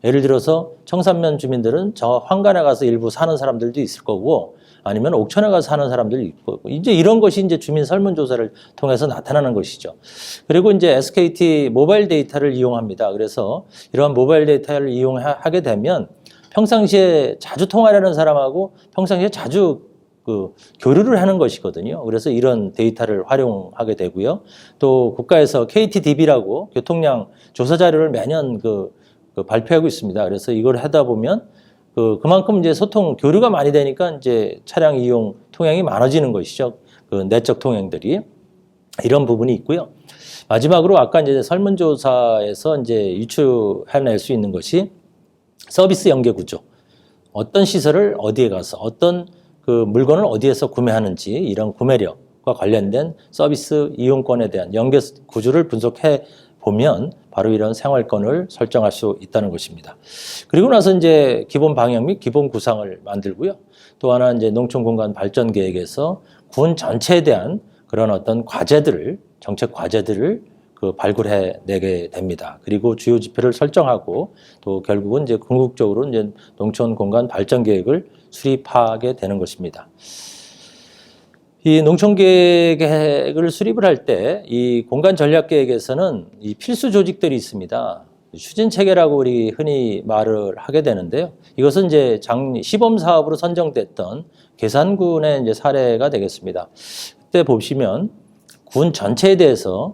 예를 들어서 청산면 주민들은 저 황간에 가서 일부 사는 사람들도 있을 거고 아니면 옥천에 가서 사는 사람들이 있고 이제 이런 것이 이제 주민 설문조사를 통해서 나타나는 것이죠. 그리고 이제 SKT 모바일 데이터를 이용합니다. 그래서 이러한 모바일 데이터를 이용하게 되면 평상시에 자주 통화하는 사람하고 평상시에 자주 그 교류를 하는 것이거든요. 그래서 이런 데이터를 활용하게 되고요. 또 국가에서 KTDB라고 교통량 조사 자료를 매년 발표하고 있습니다. 그래서 이걸 하다 보면 그만큼 이제 소통, 교류가 많이 되니까 이제 차량 이용 통행이 많아지는 것이죠. 그 내적 통행들이. 이런 부분이 있고요. 마지막으로 아까 이제 설문조사에서 이제 유추해낼 수 있는 것이 서비스 연계 구조. 어떤 시설을 어디에 가서, 어떤 그 물건을 어디에서 구매하는지 이런 구매력과 관련된 서비스 이용권에 대한 연계 구조를 분석해 보면 바로 이런 생활권을 설정할 수 있다는 것입니다. 그리고 나서 이제 기본 방향 및 기본 구상을 만들고요. 또 하나 이제 농촌 공간 발전 계획에서 군 전체에 대한 그런 어떤 과제들을, 정책 과제들을 발굴해 내게 됩니다. 그리고 주요 지표를 설정하고 또 결국은 이제 궁극적으로 이제 농촌 공간 발전 계획을 수립하게 되는 것입니다. 이 농촌계획을 수립을 할 때 이 공간전략계획에서는 이 필수 조직들이 있습니다. 추진체계라고 우리 흔히 말을 하게 되는데요. 이것은 이제 시범사업으로 선정됐던 계산군의 이제 사례가 되겠습니다. 그때 보시면 군 전체에 대해서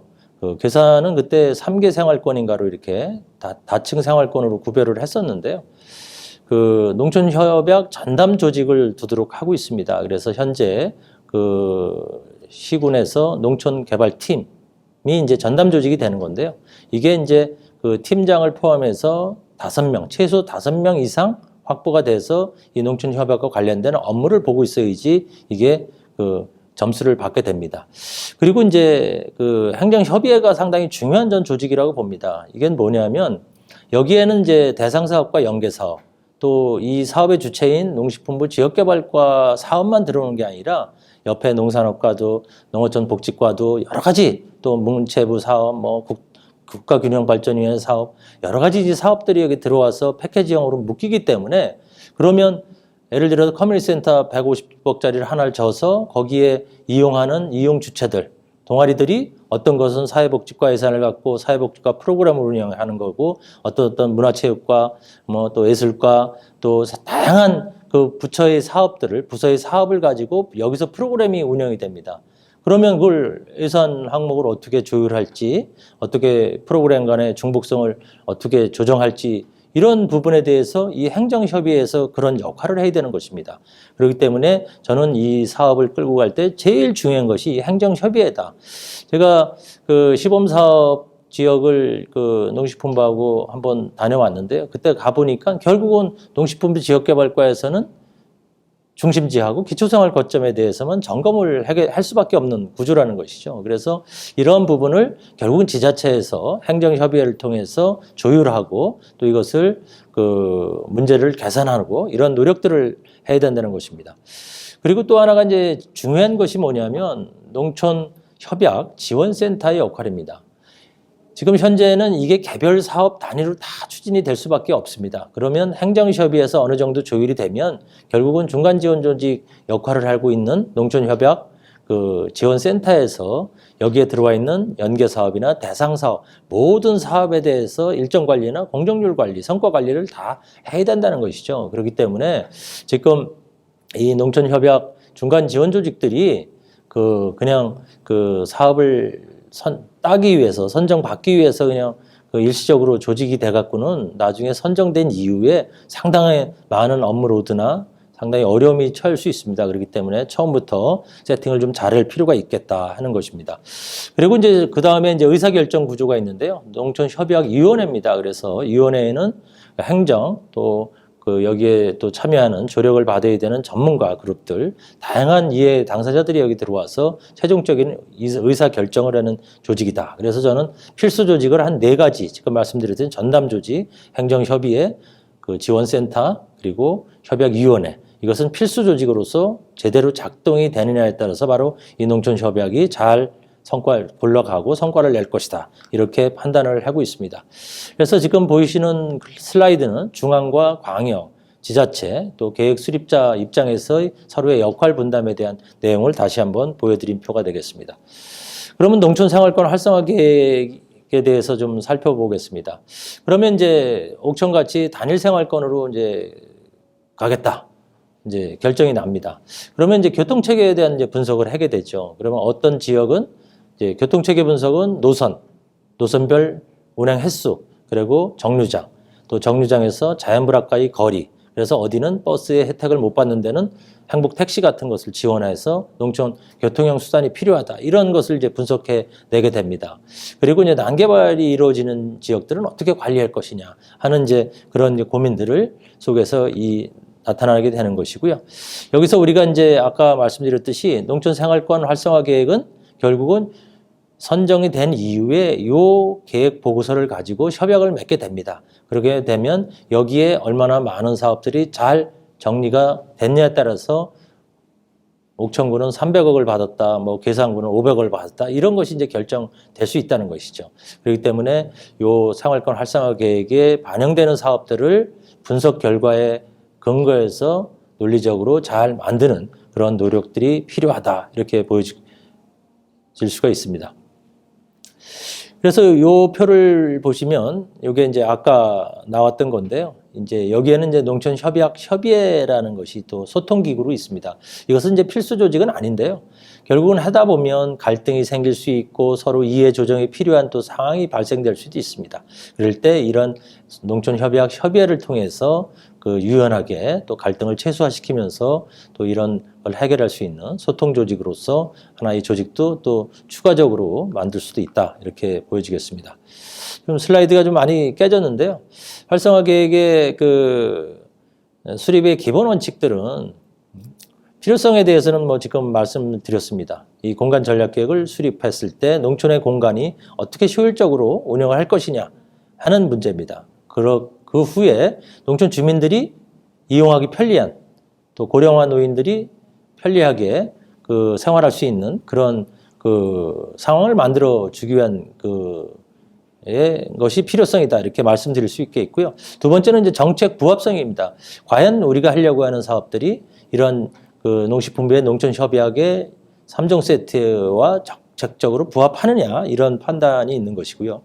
계산은 그때 3개 생활권인가로 이렇게 다층 생활권으로 구별을 했었는데요. 농촌협약 전담 조직을 두도록 하고 있습니다. 그래서 현재 시군에서 농촌개발팀이 이제 전담 조직이 되는 건데요. 이게 이제 팀장을 포함해서 5명, 최소 5명 이상 확보가 돼서 이 농촌협약과 관련된 업무를 보고 있어야지 이게 점수를 받게 됩니다. 그리고 이제 행정협의회가 상당히 중요한 전 조직이라고 봅니다. 이게 뭐냐면 여기에는 이제 대상사업과 연계사업, 또 이 사업의 주체인 농식품부 지역개발과 사업만 들어오는 게 아니라 옆에 농산업과도 농어촌복지과도 여러 가지 또 문체부 사업, 뭐 국가균형발전위원회 사업 여러 가지 사업들이 여기 들어와서 패키지형으로 묶이기 때문에 그러면 예를 들어서 커뮤니티센터 150억짜리를 하나를 져서 거기에 이용하는 이용 주체들, 동아리들이 어떤 것은 사회복지과 예산을 갖고 사회복지과 프로그램을 운영하는 거고 어떤 문화체육과 뭐 또 예술과 또 다양한 그 부처의 사업들을 부서의 사업을 가지고 여기서 프로그램이 운영이 됩니다. 그러면 그걸 예산 항목을 어떻게 조율할지 어떻게 프로그램 간의 중복성을 어떻게 조정할지 이런 부분에 대해서 이 행정협의회에서 그런 역할을 해야 되는 것입니다. 그렇기 때문에 저는 이 사업을 끌고 갈 때 제일 중요한 것이 이 행정협의회다. 제가 그 시범사업 지역을 그 농식품부하고 한번 다녀왔는데요. 그때 가보니까 결국은 농식품부 지역개발과에서는 중심지하고 기초생활 거점에 대해서만 점검을 할 수밖에 없는 구조라는 것이죠. 그래서 이런 부분을 결국은 지자체에서 행정협의회를 통해서 조율하고 또 이것을 그 문제를 개선하고 이런 노력들을 해야 된다는 것입니다. 그리고 또 하나가 이제 중요한 것이 뭐냐면 농촌협약 지원센터의 역할입니다. 지금 현재는 이게 개별 사업 단위로 다 추진이 될 수밖에 없습니다. 그러면 행정협의회에서 어느 정도 조율이 되면 결국은 중간 지원 조직 역할을 하고 있는 농촌협약 그 지원센터에서 여기에 들어와 있는 연계 사업이나 대상 사업 모든 사업에 대해서 일정 관리나 공정률 관리, 성과 관리를 다 해야 된다는 것이죠. 그렇기 때문에 지금 이 농촌협약 중간 지원 조직들이 그냥 그 사업을 따기 위해서 선정받기 위해서 그냥 그 일시적으로 조직이 돼 갖고는 나중에 선정된 이후에 상당히 많은 업무로드나 상당히 어려움이 처할 수 있습니다. 그렇기 때문에 처음부터 세팅을 좀 잘할 필요가 있겠다 하는 것입니다. 그리고 이제 그 다음에 이제 의사결정 구조가 있는데요. 농촌협약위원회입니다. 그래서 위원회에는 행정 또 그 여기에 또 참여하는 조력을 받아야 되는 전문가 그룹들, 다양한 이해 당사자들이 여기 들어와서 최종적인 의사 결정을 하는 조직이다. 그래서 저는 필수 조직을 한 4가지, 지금 말씀드렸던 전담 조직, 행정협의회, 그 지원센터, 그리고 협약위원회. 이것은 필수 조직으로서 제대로 작동이 되느냐에 따라서 바로 이 농촌협약이 잘 성과를 굴러가고 성과를 낼 것이다. 이렇게 판단을 하고 있습니다. 그래서 지금 보이시는 슬라이드는 중앙과 광역, 지자체, 또 계획 수립자 입장에서의 서로의 역할 분담에 대한 내용을 다시 한번 보여드린 표가 되겠습니다. 그러면 농촌생활권 활성화 계획에 대해서 좀 살펴보겠습니다. 그러면 이제 옥천같이 단일 생활권으로 이제 가겠다. 이제 결정이 납니다. 그러면 이제 교통체계에 대한 이제 분석을 하게 되죠. 그러면 어떤 지역은 이제 교통체계 분석은 노선별 운행 횟수, 그리고 정류장, 또 정류장에서 자연불악과의 거리, 그래서 어디는 버스의 혜택을 못 받는 데는 행복 택시 같은 것을 지원해서 농촌 교통형 수단이 필요하다. 이런 것을 이제 분석해 내게 됩니다. 그리고 이제 난개발이 이루어지는 지역들은 어떻게 관리할 것이냐 하는 이제 그런 이제 고민들을 속에서 나타나게 되는 것이고요. 여기서 우리가 이제 아까 말씀드렸듯이 농촌 생활권 활성화 계획은 결국은 선정이 된 이후에 이 계획 보고서를 가지고 협약을 맺게 됩니다. 그렇게 되면 여기에 얼마나 많은 사업들이 잘 정리가 됐냐에 따라서 옥천군은 300억을 받았다, 뭐 계산군은 500억을 받았다, 이런 것이 이제 결정될 수 있다는 것이죠. 그렇기 때문에 이 생활권 활성화 계획에 반영되는 사업들을 분석 결과에 근거해서 논리적으로 잘 만드는 그런 노력들이 필요하다, 이렇게 보여질 수가 있습니다. 그래서 이 표를 보시면 이게 이제 아까 나왔던 건데요. 이제 여기에는 이제 농촌협약협의회라는 것이 또 소통기구로 있습니다. 이것은 이제 필수 조직은 아닌데요. 결국은 하다 보면 갈등이 생길 수 있고 서로 이해 조정이 필요한 또 상황이 발생될 수도 있습니다. 그럴 때 이런 농촌협약협의회를 통해서 그 유연하게 또 갈등을 최소화시키면서 또 이런 걸 해결할 수 있는 소통 조직으로서 하나의 조직도 또 추가적으로 만들 수도 있다, 이렇게 보여지겠습니다. 좀 슬라이드가 좀 많이 깨졌는데요. 활성화 계획의 그 수립의 기본 원칙들은 필요성에 대해서는 뭐 지금 말씀드렸습니다. 이 공간 전략 계획을 수립했을 때 농촌의 공간이 어떻게 효율적으로 운영을 할 것이냐 하는 문제입니다. 그 후에 농촌 주민들이 이용하기 편리한 또 고령화 노인들이 편리하게 그 생활할 수 있는 그런 그 상황을 만들어 주기 위한 것이 필요성이다 이렇게 말씀드릴 수 있겠고요. 두 번째는 이제 정책 부합성입니다. 과연 우리가 하려고 하는 사업들이 이런 그 농식품부의 농촌협약의 3종 세트와 적극적으로 부합하느냐 이런 판단이 있는 것이고요.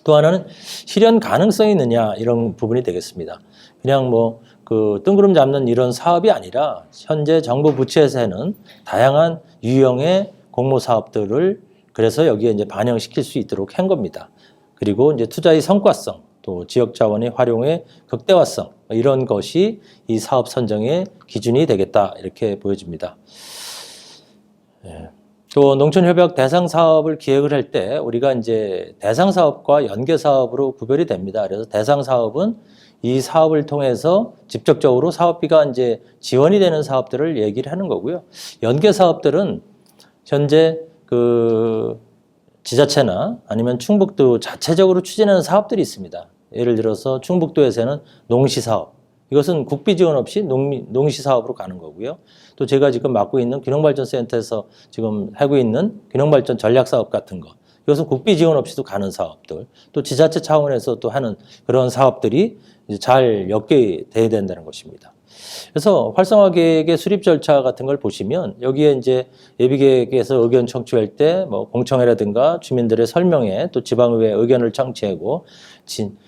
또 하나는 실현 가능성이 있느냐 이런 부분이 되겠습니다. 그냥 뭐 그 뜬구름 잡는 이런 사업이 아니라 현재 정부 부처에서 하는 다양한 유형의 공모 사업들을 그래서 여기에 이제 반영시킬 수 있도록 한 겁니다. 그리고 이제 투자의 성과성, 또 지역 자원의 활용의 극대화성 이런 것이 이 사업 선정의 기준이 되겠다 이렇게 보여집니다. 또 농촌협약 대상 사업을 기획을 할 때 우리가 이제 대상 사업과 연계 사업으로 구별이 됩니다. 그래서 대상 사업은 이 사업을 통해서 직접적으로 사업비가 이제 지원이 되는 사업들을 얘기를 하는 거고요. 연계 사업들은 현재 그 지자체나 아니면 충북도 자체적으로 추진하는 사업들이 있습니다. 예를 들어서 충북도에서는 농시사업, 이것은 국비 지원 없이 농시사업으로 가는 거고요. 또 제가 지금 맡고 있는 균형발전센터에서 지금 하고 있는 균형발전 전략사업 같은 거, 이것은 국비 지원 없이도 가는 사업들, 또 지자체 차원에서 또 하는 그런 사업들이 이제 잘 연계돼야 된다는 것입니다. 그래서 활성화 계획의 수립 절차 같은 걸 보시면 여기에 이제 예비계획에서 의견 청취할 때 뭐 공청회라든가 주민들의 설명회 또 지방의회 의견을 청취하고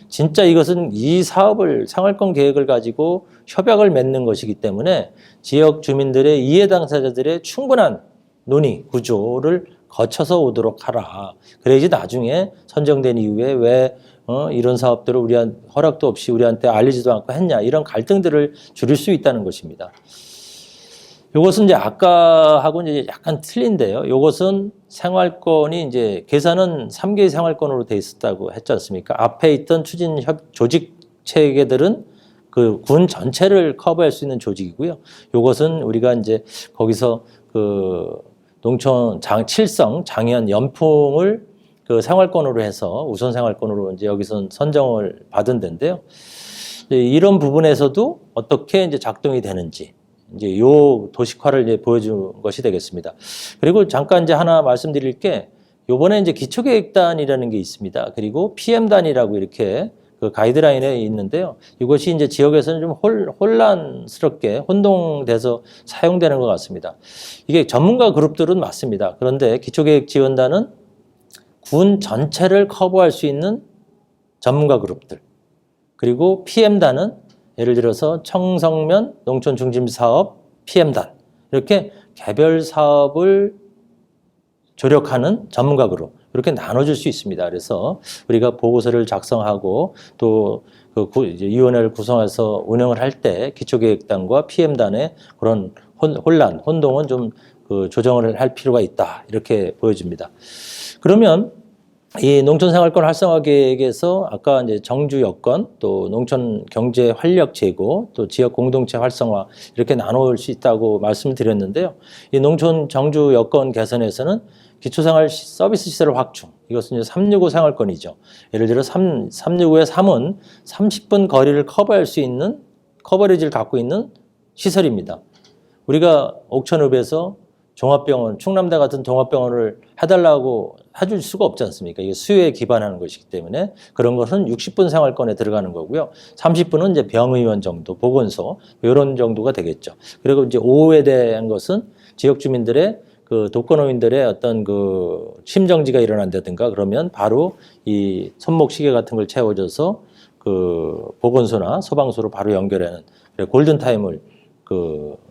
진짜 이것은 이 사업을 생활권 계획을 가지고 협약을 맺는 것이기 때문에 지역 주민들의 이해 당사자들의 충분한 논의 구조를 거쳐서 오도록 하라. 그래야지 나중에 선정된 이후에 왜 이런 사업들을 우리한 허락도 없이 우리한테 알리지도 않고 했냐 이런 갈등들을 줄일 수 있다는 것입니다. 이것은 이제 아까하고 이제 약간 틀린데요. 이것은 생활권이 이제 계산은 3개의 생활권으로 돼 있었다고 했지 않습니까? 앞에 있던 추진 조직 체계들은 그 군 전체를 커버할 수 있는 조직이고요. 이것은 우리가 이제 거기서 그 농촌 칠성 장현 연풍을 그 생활권으로 해서 우선 생활권으로 이제 여기서 선정을 받은 데인데요. 이런 부분에서도 어떻게 이제 작동이 되는지 이제 요 도식화를 이제 보여준 것이 되겠습니다. 그리고 잠깐 이제 하나 말씀드릴 게 요번에 이제 기초계획단이라는 게 있습니다. 그리고 PM단이라고 이렇게 그 가이드라인에 있는데요. 이것이 이제 지역에서는 좀 혼란스럽게 혼동돼서 사용되는 것 같습니다. 이게 전문가 그룹들은 맞습니다. 그런데 기초계획지원단은 군 전체를 커버할 수 있는 전문가 그룹들, 그리고 PM단은 예를 들어서 청성면 농촌 중심지 사업 PM단 이렇게 개별 사업을 조력하는 전문가 그룹 이렇게 나눠줄 수 있습니다. 그래서 우리가 보고서를 작성하고 또 그 위원회를 구성해서 운영을 할 때 기초계획단과 PM단의 그런 혼동은 좀 그 조정을 할 필요가 있다 이렇게 보여집니다. 그러면 이 농촌생활권 활성화 계획에서 아까 이제 정주 여건 또 농촌 경제 활력 제고 또 지역 공동체 활성화 이렇게 나눌 수 있다고 말씀드렸는데요. 이 농촌 정주 여건 개선에서는 기초생활 서비스 시설 확충, 이것은 이제 365 생활권이죠. 예를 들어 365의 3은 30분 거리를 커버할 수 있는 커버리지를 갖고 있는 시설입니다. 우리가 옥천읍에서 종합병원, 충남대 같은 종합병원을 해달라고 해줄 수가 없지 않습니까? 이게 수요에 기반하는 것이기 때문에 그런 것은 60분 생활권에 들어가는 거고요. 30분은 이제 병의원 정도, 보건소 이런 정도가 되겠죠. 그리고 이제 5에 대한 것은 지역 주민들의 그 독거노인들의 어떤 그 심정지가 일어난다든가 그러면 바로 이 손목 시계 같은 걸 채워줘서 그 보건소나 소방서로 바로 연결하는 골든 타임을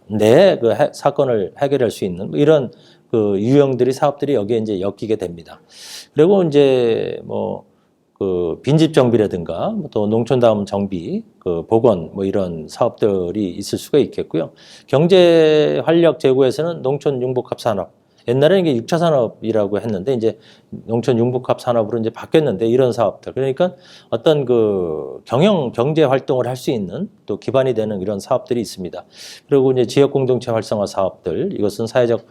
내 사건을 해결할 수 있는 이런 그 유형들이 사업들이 여기에 이제 엮이게 됩니다. 그리고 이제 뭐 그 빈집 정비라든가 또 농촌다움 정비, 그 보건 뭐 이런 사업들이 있을 수가 있겠고요. 경제 활력 제고에서는 농촌 융복합 산업. 옛날에는 이게 6차 산업이라고 했는데 이제 농촌 융복합 산업으로 이제 바뀌었는데 이런 사업들. 그러니까 어떤 그 경제 활동을 할 수 있는 또 기반이 되는 이런 사업들이 있습니다. 그리고 이제 지역 공동체 활성화 사업들. 이것은 사회적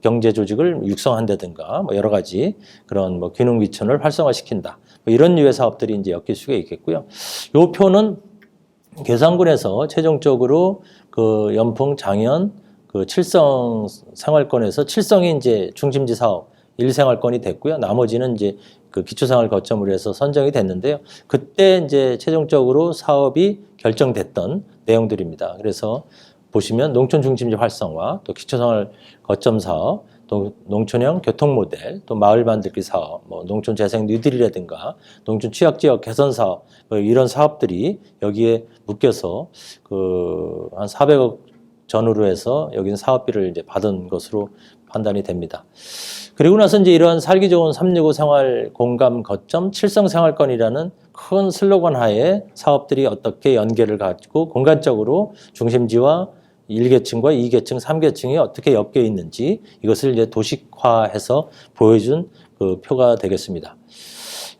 경제 조직을 육성한다든가 뭐 여러 가지 그런 뭐 균형기천을 활성화시킨다. 뭐 이런 류의 사업들이 이제 엮일 수가 있겠고요. 요 표는 계산군에서 최종적으로 그 연풍, 장현, 그 칠성 생활권에서 칠성이 이제 중심지 사업 1생활권이 됐고요. 나머지는 이제 그 기초생활 거점으로 해서 선정이 됐는데요. 그때 이제 최종적으로 사업이 결정됐던 내용들입니다. 그래서 보시면 농촌 중심지 활성화, 또 기초생활 거점 사업, 또 농촌형 교통 모델, 또 마을 만들기 사업, 뭐 농촌 재생 뉴딜이라든가 농촌 취약 지역 개선 사업, 뭐 이런 사업들이 여기에 묶여서 그 한 400억 전후로 해서 여기는 사업비를 이제 받은 것으로 판단이 됩니다. 그리고 나서 이제 이러한 살기 좋은 365 생활 공감 거점 칠성 생활권이라는 큰 슬로건 하에 사업들이 어떻게 연계를 가지고 공간적으로 중심지와 1계층과 2계층, 3계층이 어떻게 엮여 있는지 이것을 이제 도식화해서 보여준 그 표가 되겠습니다.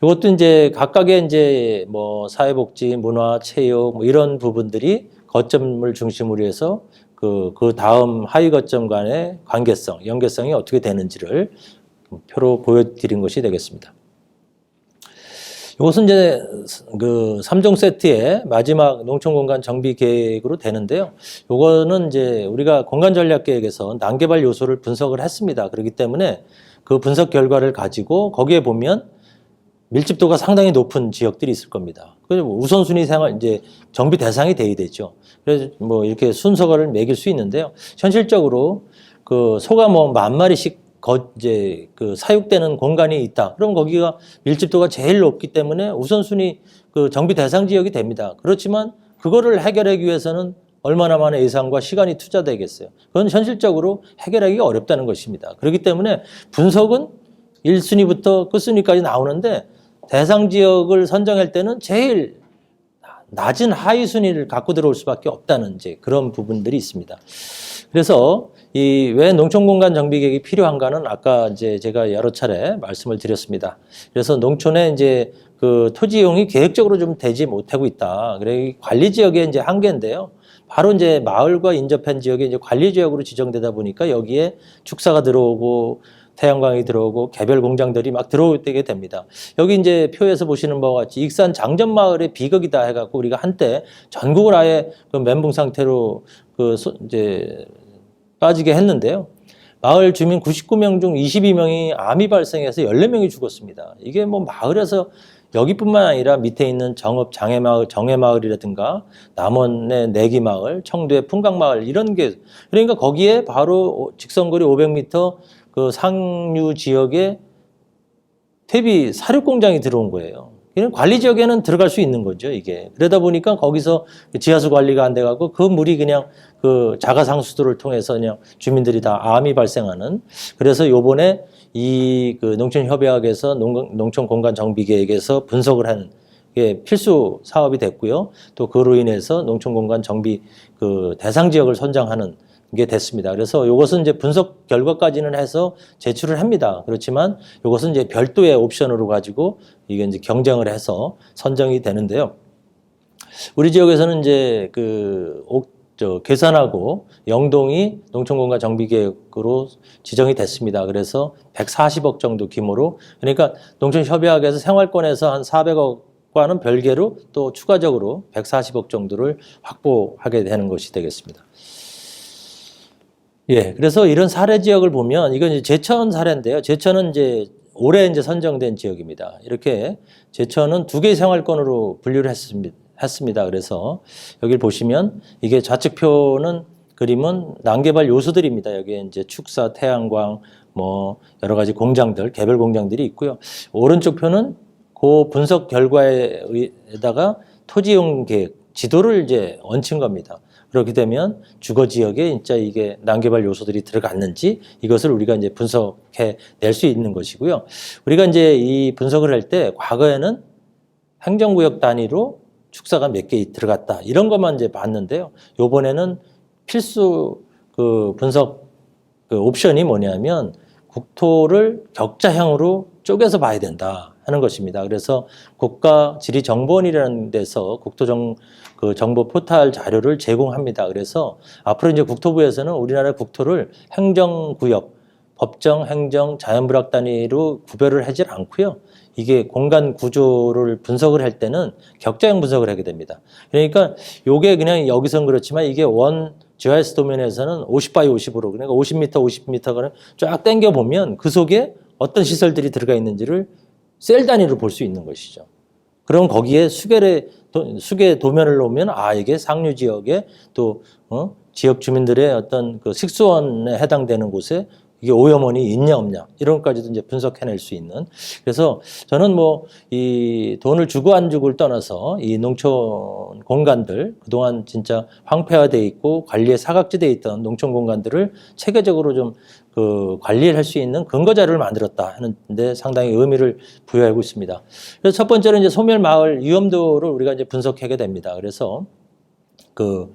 이것도 이제 각각의 이제 뭐 사회복지, 문화, 체육 뭐 이런 부분들이 거점을 중심으로 해서 그 다음 하위 거점 간의 관계성, 연계성이 어떻게 되는지를 표로 보여드린 것이 되겠습니다. 이것은 이제 그 3종 세트의 마지막 농촌 공간 정비 계획으로 되는데요. 요거는 이제 우리가 공간 전략 계획에서 난개발 요소를 분석을 했습니다. 그렇기 때문에 그 분석 결과를 가지고 거기에 보면 밀집도가 상당히 높은 지역들이 있을 겁니다. 그래서 우선순위 생활 이제 정비 대상이 돼야 되죠. 그래서 뭐 이렇게 순서를 매길 수 있는데요. 현실적으로 그 소가 뭐 10,000마리씩 이제 그 사육되는 공간이 있다. 그럼 거기가 밀집도가 제일 높기 때문에 우선순위 그 정비 대상 지역이 됩니다. 그렇지만 그거를 해결하기 위해서는 얼마나 많은 예산과 시간이 투자되겠어요. 그건 현실적으로 해결하기가 어렵다는 것입니다. 그렇기 때문에 분석은 1순위부터 끝순위까지 나오는데 대상 지역을 선정할 때는 제일 낮은 하위 순위를 갖고 들어올 수밖에 없다는 이제 그런 부분들이 있습니다. 그래서 이 왜 농촌 공간 정비 계획이 필요한가는 아까 이제 제가 여러 차례 말씀을 드렸습니다. 그래서 농촌에 이제 그 토지 이용이 계획적으로 좀 되지 못하고 있다. 그래 관리 지역의 이제 한계인데요. 바로 이제 마을과 인접한 지역이 이제 관리 지역으로 지정되다 보니까 여기에 축사가 들어오고 태양광이 들어오고 개별 공장들이 막 들어오게 됩니다. 여기 이제 표에서 보시는 바와 같이 익산 장전마을의 비극이다 해갖고 우리가 한때 전국을 아예 그 멘붕 상태로 이제 빠지게 했는데요. 마을 주민 99명 중 22명이 암이 발생해서 14명이 죽었습니다. 이게 뭐 마을에서 여기뿐만 아니라 밑에 있는 정읍 장애마을, 정해마을이라든가 남원의 내기마을, 청도의 풍각마을 이런 게 그러니까 거기에 바로 직선거리 500m 그 상류 지역에 퇴비 사료 공장이 들어온 거예요. 관리 지역에는 들어갈 수 있는 거죠, 이게. 그러다 보니까 거기서 지하수 관리가 안 돼가고 그 물이 그냥 그 자가 상수도를 통해서 그냥 주민들이 다 암이 발생하는. 그래서 요번에 이 그 농촌협약에서 농촌 공간 정비 계획에서 분석을 하는 게 필수 사업이 됐고요. 또 그로 인해서 농촌 공간 정비 그 대상 지역을 선정하는 게 됐습니다. 그래서 이것은 이제 분석 결과까지는 해서 제출을 합니다. 그렇지만 이것은 이제 별도의 옵션으로 가지고 이게 이제 경쟁을 해서 선정이 되는데요. 우리 지역에서는 이제 계산하고 영동이 농촌공간 정비계획으로 지정이 됐습니다. 그래서 140억 정도 규모로 그러니까 농촌협약에서 생활권에서 한 400억과는 별개로 또 추가적으로 140억 정도를 확보하게 되는 것이 되겠습니다. 예, 그래서 이런 사례 지역을 보면 이건 이제 제천 사례인데요. 제천은 이제 올해 이제 선정된 지역입니다. 이렇게 제천은 2개의 생활권으로 분류를 했습니다. 그래서 여기를 보시면 이게 좌측표는 그림은 난개발 요소들입니다. 여기에 이제 축사, 태양광, 뭐 여러 가지 공장들, 개별 공장들이 있고요. 오른쪽 표는 그 분석 결과에다가 토지용 계획, 지도를 이제 얹힌 겁니다. 그렇게 되면 주거 지역에 진짜 이게 난개발 요소들이 들어갔는지 이것을 우리가 이제 분석해 낼 수 있는 것이고요. 우리가 이제 이 분석을 할 때 과거에는 행정구역 단위로 축사가 몇 개 들어갔다 이런 것만 이제 봤는데요. 요번에는 필수 그 분석 그 옵션이 뭐냐면 국토를 격자형으로 쪼개서 봐야 된다 하는 것입니다. 그래서 국가지리정보원이라는 데서 그 정보 포탈 자료를 제공합니다. 그래서 앞으로 이제 국토부에서는 우리나라 국토를 행정구역 법정, 행정, 자연불학 단위로 구별을 하지 않고요. 이게 공간 구조를 분석을 할 때는 격자형 분석을 하게 됩니다. 그러니까 요게 그냥 여기선 그렇지만 이게 원 GIS 도면에서는 50 바이 50으로 그러니까 50m, 50m가 쫙 당겨 보면 그 속에 어떤 시설들이 들어가 있는지를 셀 단위로 볼 수 있는 것이죠. 그럼 거기에 수계 도면을 놓으면 아 이게 상류 지역에 또 지역 주민들의 어떤 그 식수원에 해당되는 곳에 이게 오염원이 있냐 없냐 이런 것까지도 이제 분석해낼 수 있는. 그래서 저는 뭐 이 돈을 주고 안 주고를 떠나서 이 농촌 공간들 그동안 진짜 황폐화돼 있고 관리에 사각지대에 있던 농촌 공간들을 체계적으로 좀 그 관리를 할 수 있는 근거 자료를 만들었다 하는데 상당히 의미를 부여하고 있습니다. 그래서 첫 번째로 이제 소멸 마을 위험도를 우리가 이제 분석하게 됩니다. 그래서 그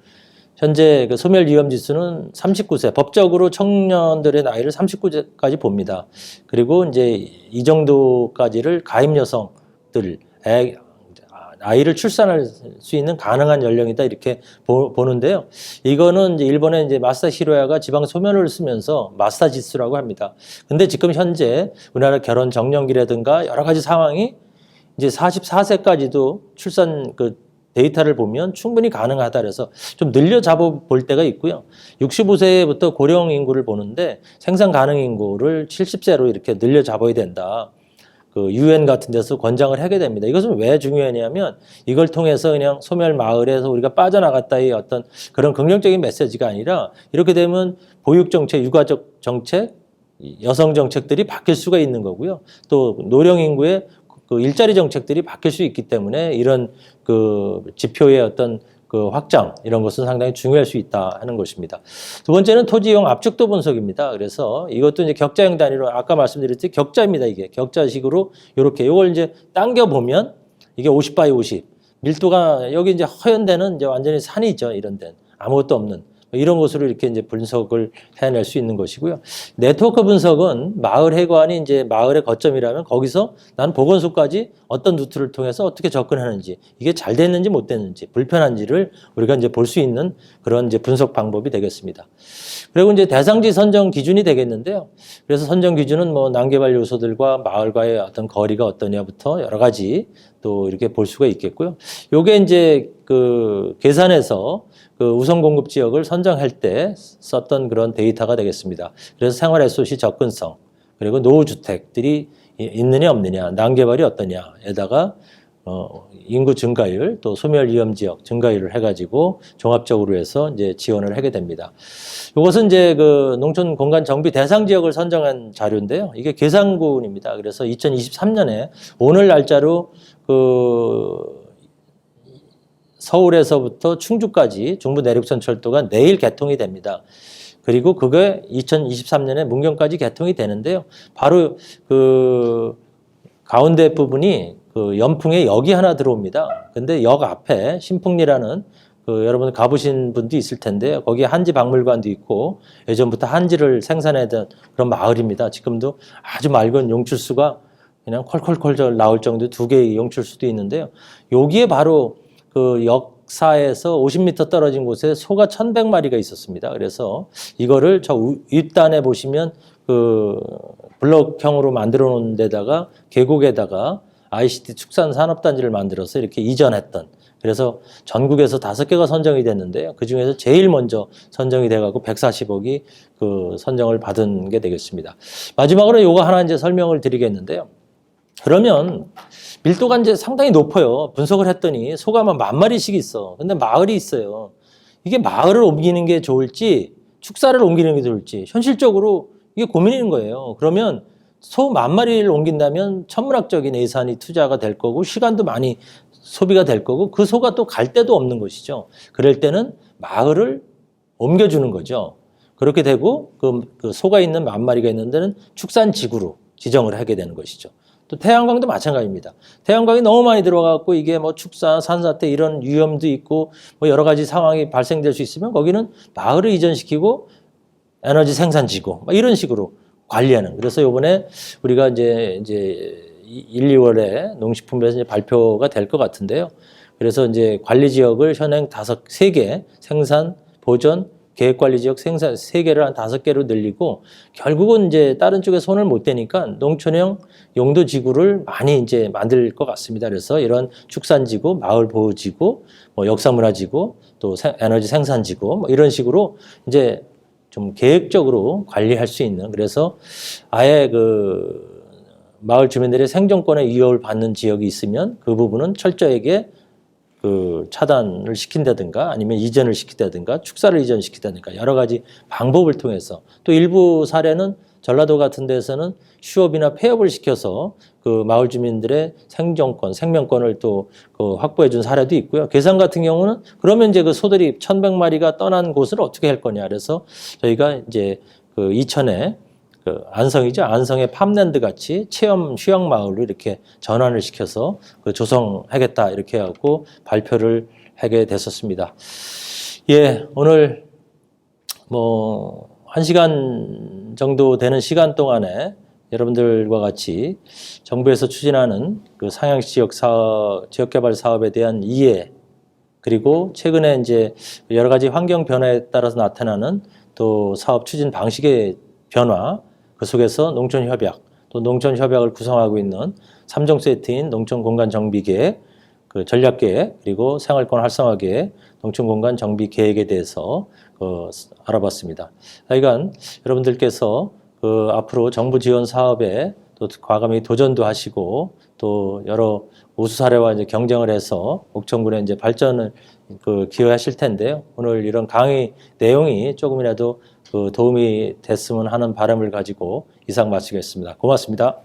현재 그 소멸 위험 지수는 39세, 법적으로 청년들의 나이를 39세까지 봅니다. 그리고 이제 이 정도까지를 가임 여성들, 아이를 출산할 수 있는 가능한 연령이다 이렇게 보는데요. 이거는 이제 일본의 이제 마사다 히로야가 지방 소멸을 쓰면서 마사다 지수라고 합니다. 근데 지금 현재 우리나라 결혼 정년기라든가 여러 가지 상황이 이제 44세까지도 출산 그 데이터를 보면 충분히 가능하다 그래서 좀 늘려 잡아 볼 때가 있고요. 65세부터 고령 인구를 보는데 생산 가능 인구를 70세로 이렇게 늘려 잡아야 된다. 그 UN 같은 데서 권장을 하게 됩니다. 이것은 왜 중요하냐면 이걸 통해서 그냥 소멸 마을에서 우리가 빠져나갔다의 어떤 그런 긍정적인 메시지가 아니라 이렇게 되면 보육 정책, 육아적 정책, 여성 정책들이 바뀔 수가 있는 거고요. 또 노령 인구의 그 일자리 정책들이 바뀔 수 있기 때문에 이런 그 지표의 어떤 그 확장 이런 것은 상당히 중요할 수 있다 하는 것입니다. 두 번째는 토지 이용 압축도 분석입니다. 그래서 이것도 이제 격자형 단위로 아까 말씀드렸듯이 격자입니다. 이게 격자식으로 이렇게 이걸 이제 당겨 보면 이게 50 바이 50 밀도가 여기 이제 허연 데는 이제 완전히 산이죠. 이런 데는 아무것도 없는 이런 것으로 이렇게 이제 분석을 해낼 수 있는 것이고요. 네트워크 분석은 마을 해관이 이제 마을의 거점이라면 거기서 난 보건소까지 어떤 루트를 통해서 어떻게 접근하는지 이게 잘 됐는지 못 됐는지 불편한지를 우리가 이제 볼 수 있는 그런 이제 분석 방법이 되겠습니다. 그리고 이제 대상지 선정 기준이 되겠는데요. 그래서 선정 기준은 뭐 난개발 요소들과 마을과의 어떤 거리가 어떠냐부터 여러 가지 또 이렇게 볼 수가 있겠고요. 요게 이제 그 계산해서 그 우선 공급 지역을 선정할 때 썼던 그런 데이터가 되겠습니다. 그래서 생활 SOC 접근성, 그리고 노후주택들이 있느냐 없느냐, 난개발이 어떠냐에다가 인구 증가율, 또 소멸 위험 지역 증가율을 해가지고 종합적으로 해서 이제 지원을 하게 됩니다. 이것은 이제 그 농촌 공간 정비 대상 지역을 선정한 자료인데요. 이게 계산군입니다. 그래서 2023년에 오늘 날짜로 그 서울에서부터 충주까지 중부 내륙선 철도가 내일 개통이 됩니다. 그리고 그게 2023년에 문경까지 개통이 되는데요. 바로 그 가운데 부분이 그 연풍에 역이 하나 들어옵니다. 근데 역 앞에 신풍리라는 그 여러분 가보신 분도 있을 텐데요. 거기에 한지 박물관도 있고 예전부터 한지를 생산하던 그런 마을입니다. 지금도 아주 맑은 용출수가 그냥 콜콜콜 나올 정도 2개의 용출수도 있는데요. 여기에 바로 그 역사에서 50m 떨어진 곳에 소가 1,100마리가 있었습니다. 그래서 이거를 저 윗단에 보시면 그 블럭형으로 만들어 놓은 데다가 계곡에다가 ICT 축산 산업단지를 만들어서 이렇게 이전했던, 그래서 전국에서 5개가 선정이 됐는데요. 그 중에서 제일 먼저 선정이 돼갖고 140억이 그 선정을 받은 게 되겠습니다. 마지막으로 요거 하나 이제 설명을 드리겠는데요. 그러면 밀도가 이제 상당히 높아요. 분석을 했더니 소가 한 10,000마리씩 있어. 근데 마을이 있어요. 이게 마을을 옮기는 게 좋을지 축사를 옮기는 게 좋을지 현실적으로 이게 고민인 거예요. 그러면 소 10,000마리를 옮긴다면 천문학적인 예산이 투자가 될 거고 시간도 많이 소비가 될 거고 그 소가 또 갈 데도 없는 것이죠. 그럴 때는 마을을 옮겨주는 거죠. 그렇게 되고 그 소가 있는 10,000마리가 있는 데는 축산지구로 지정을 하게 되는 것이죠. 또 태양광도 마찬가지입니다. 태양광이 너무 많이 들어가고 이게 뭐 축사, 산사태 이런 위험도 있고 뭐 여러 가지 상황이 발생될 수 있으면 거기는 마을을 이전시키고 에너지 생산지구 이런 식으로 관리하는. 그래서 이번에 우리가 이제 1, 2월에 농식품부에서 이제 발표가 될 것 같은데요. 그래서 이제 관리 지역을 현행 3개 생산, 보전, 계획관리지역 생산 3개를 한 5개로 늘리고 결국은 이제 다른 쪽에 손을 못 대니까 농촌형 용도지구를 많이 이제 만들 것 같습니다. 그래서 이런 축산지구, 마을보호지구, 뭐 역사문화지구, 또 에너지 생산지구 뭐 이런 식으로 이제 좀 계획적으로 관리할 수 있는, 그래서 아예 그 마을 주민들의 생존권에 위협을 받는 지역이 있으면 그 부분은 철저하게 그 차단을 시킨다든가 아니면 이전을 시킨다든가 축사를 이전시킨다든가 여러 가지 방법을 통해서, 또 일부 사례는 전라도 같은 데서는 휴업이나 폐업을 시켜서 그 마을 주민들의 생존권, 생명권을 또 그 확보해 준 사례도 있고요. 괴산 같은 경우는 그러면 이제 그 소들이 1,100마리가 떠난 곳을 어떻게 할 거냐. 그래서 저희가 이제 그 이천에 그 안성이죠. 안성의 팜랜드 같이 체험 휴양 마을로 이렇게 전환을 시켜서 그 조성하겠다 이렇게 하고 발표를 하게 됐었습니다. 예, 오늘 뭐 1시간 정도 되는 시간 동안에 여러분들과 같이 정부에서 추진하는 그 상향 지역 사업, 지역 개발 사업에 대한 이해, 그리고 최근에 이제 여러 가지 환경 변화에 따라서 나타나는 또 사업 추진 방식의 변화, 그 속에서 농촌협약, 또 농촌협약을 구성하고 있는 3종 세트인 농촌공간정비계획, 그 전략계획, 그리고 생활권 활성화계획, 농촌공간정비계획에 대해서 알아봤습니다. 하여간 여러분들께서 그 앞으로 정부 지원 사업에 또 과감히 도전도 하시고 또 여러 우수 사례와 이제 경쟁을 해서 옥천군의 이제 발전을 그 기여하실 텐데요. 오늘 이런 강의 내용이 조금이라도 그 도움이 됐으면 하는 바람을 가지고 이상 마치겠습니다. 고맙습니다.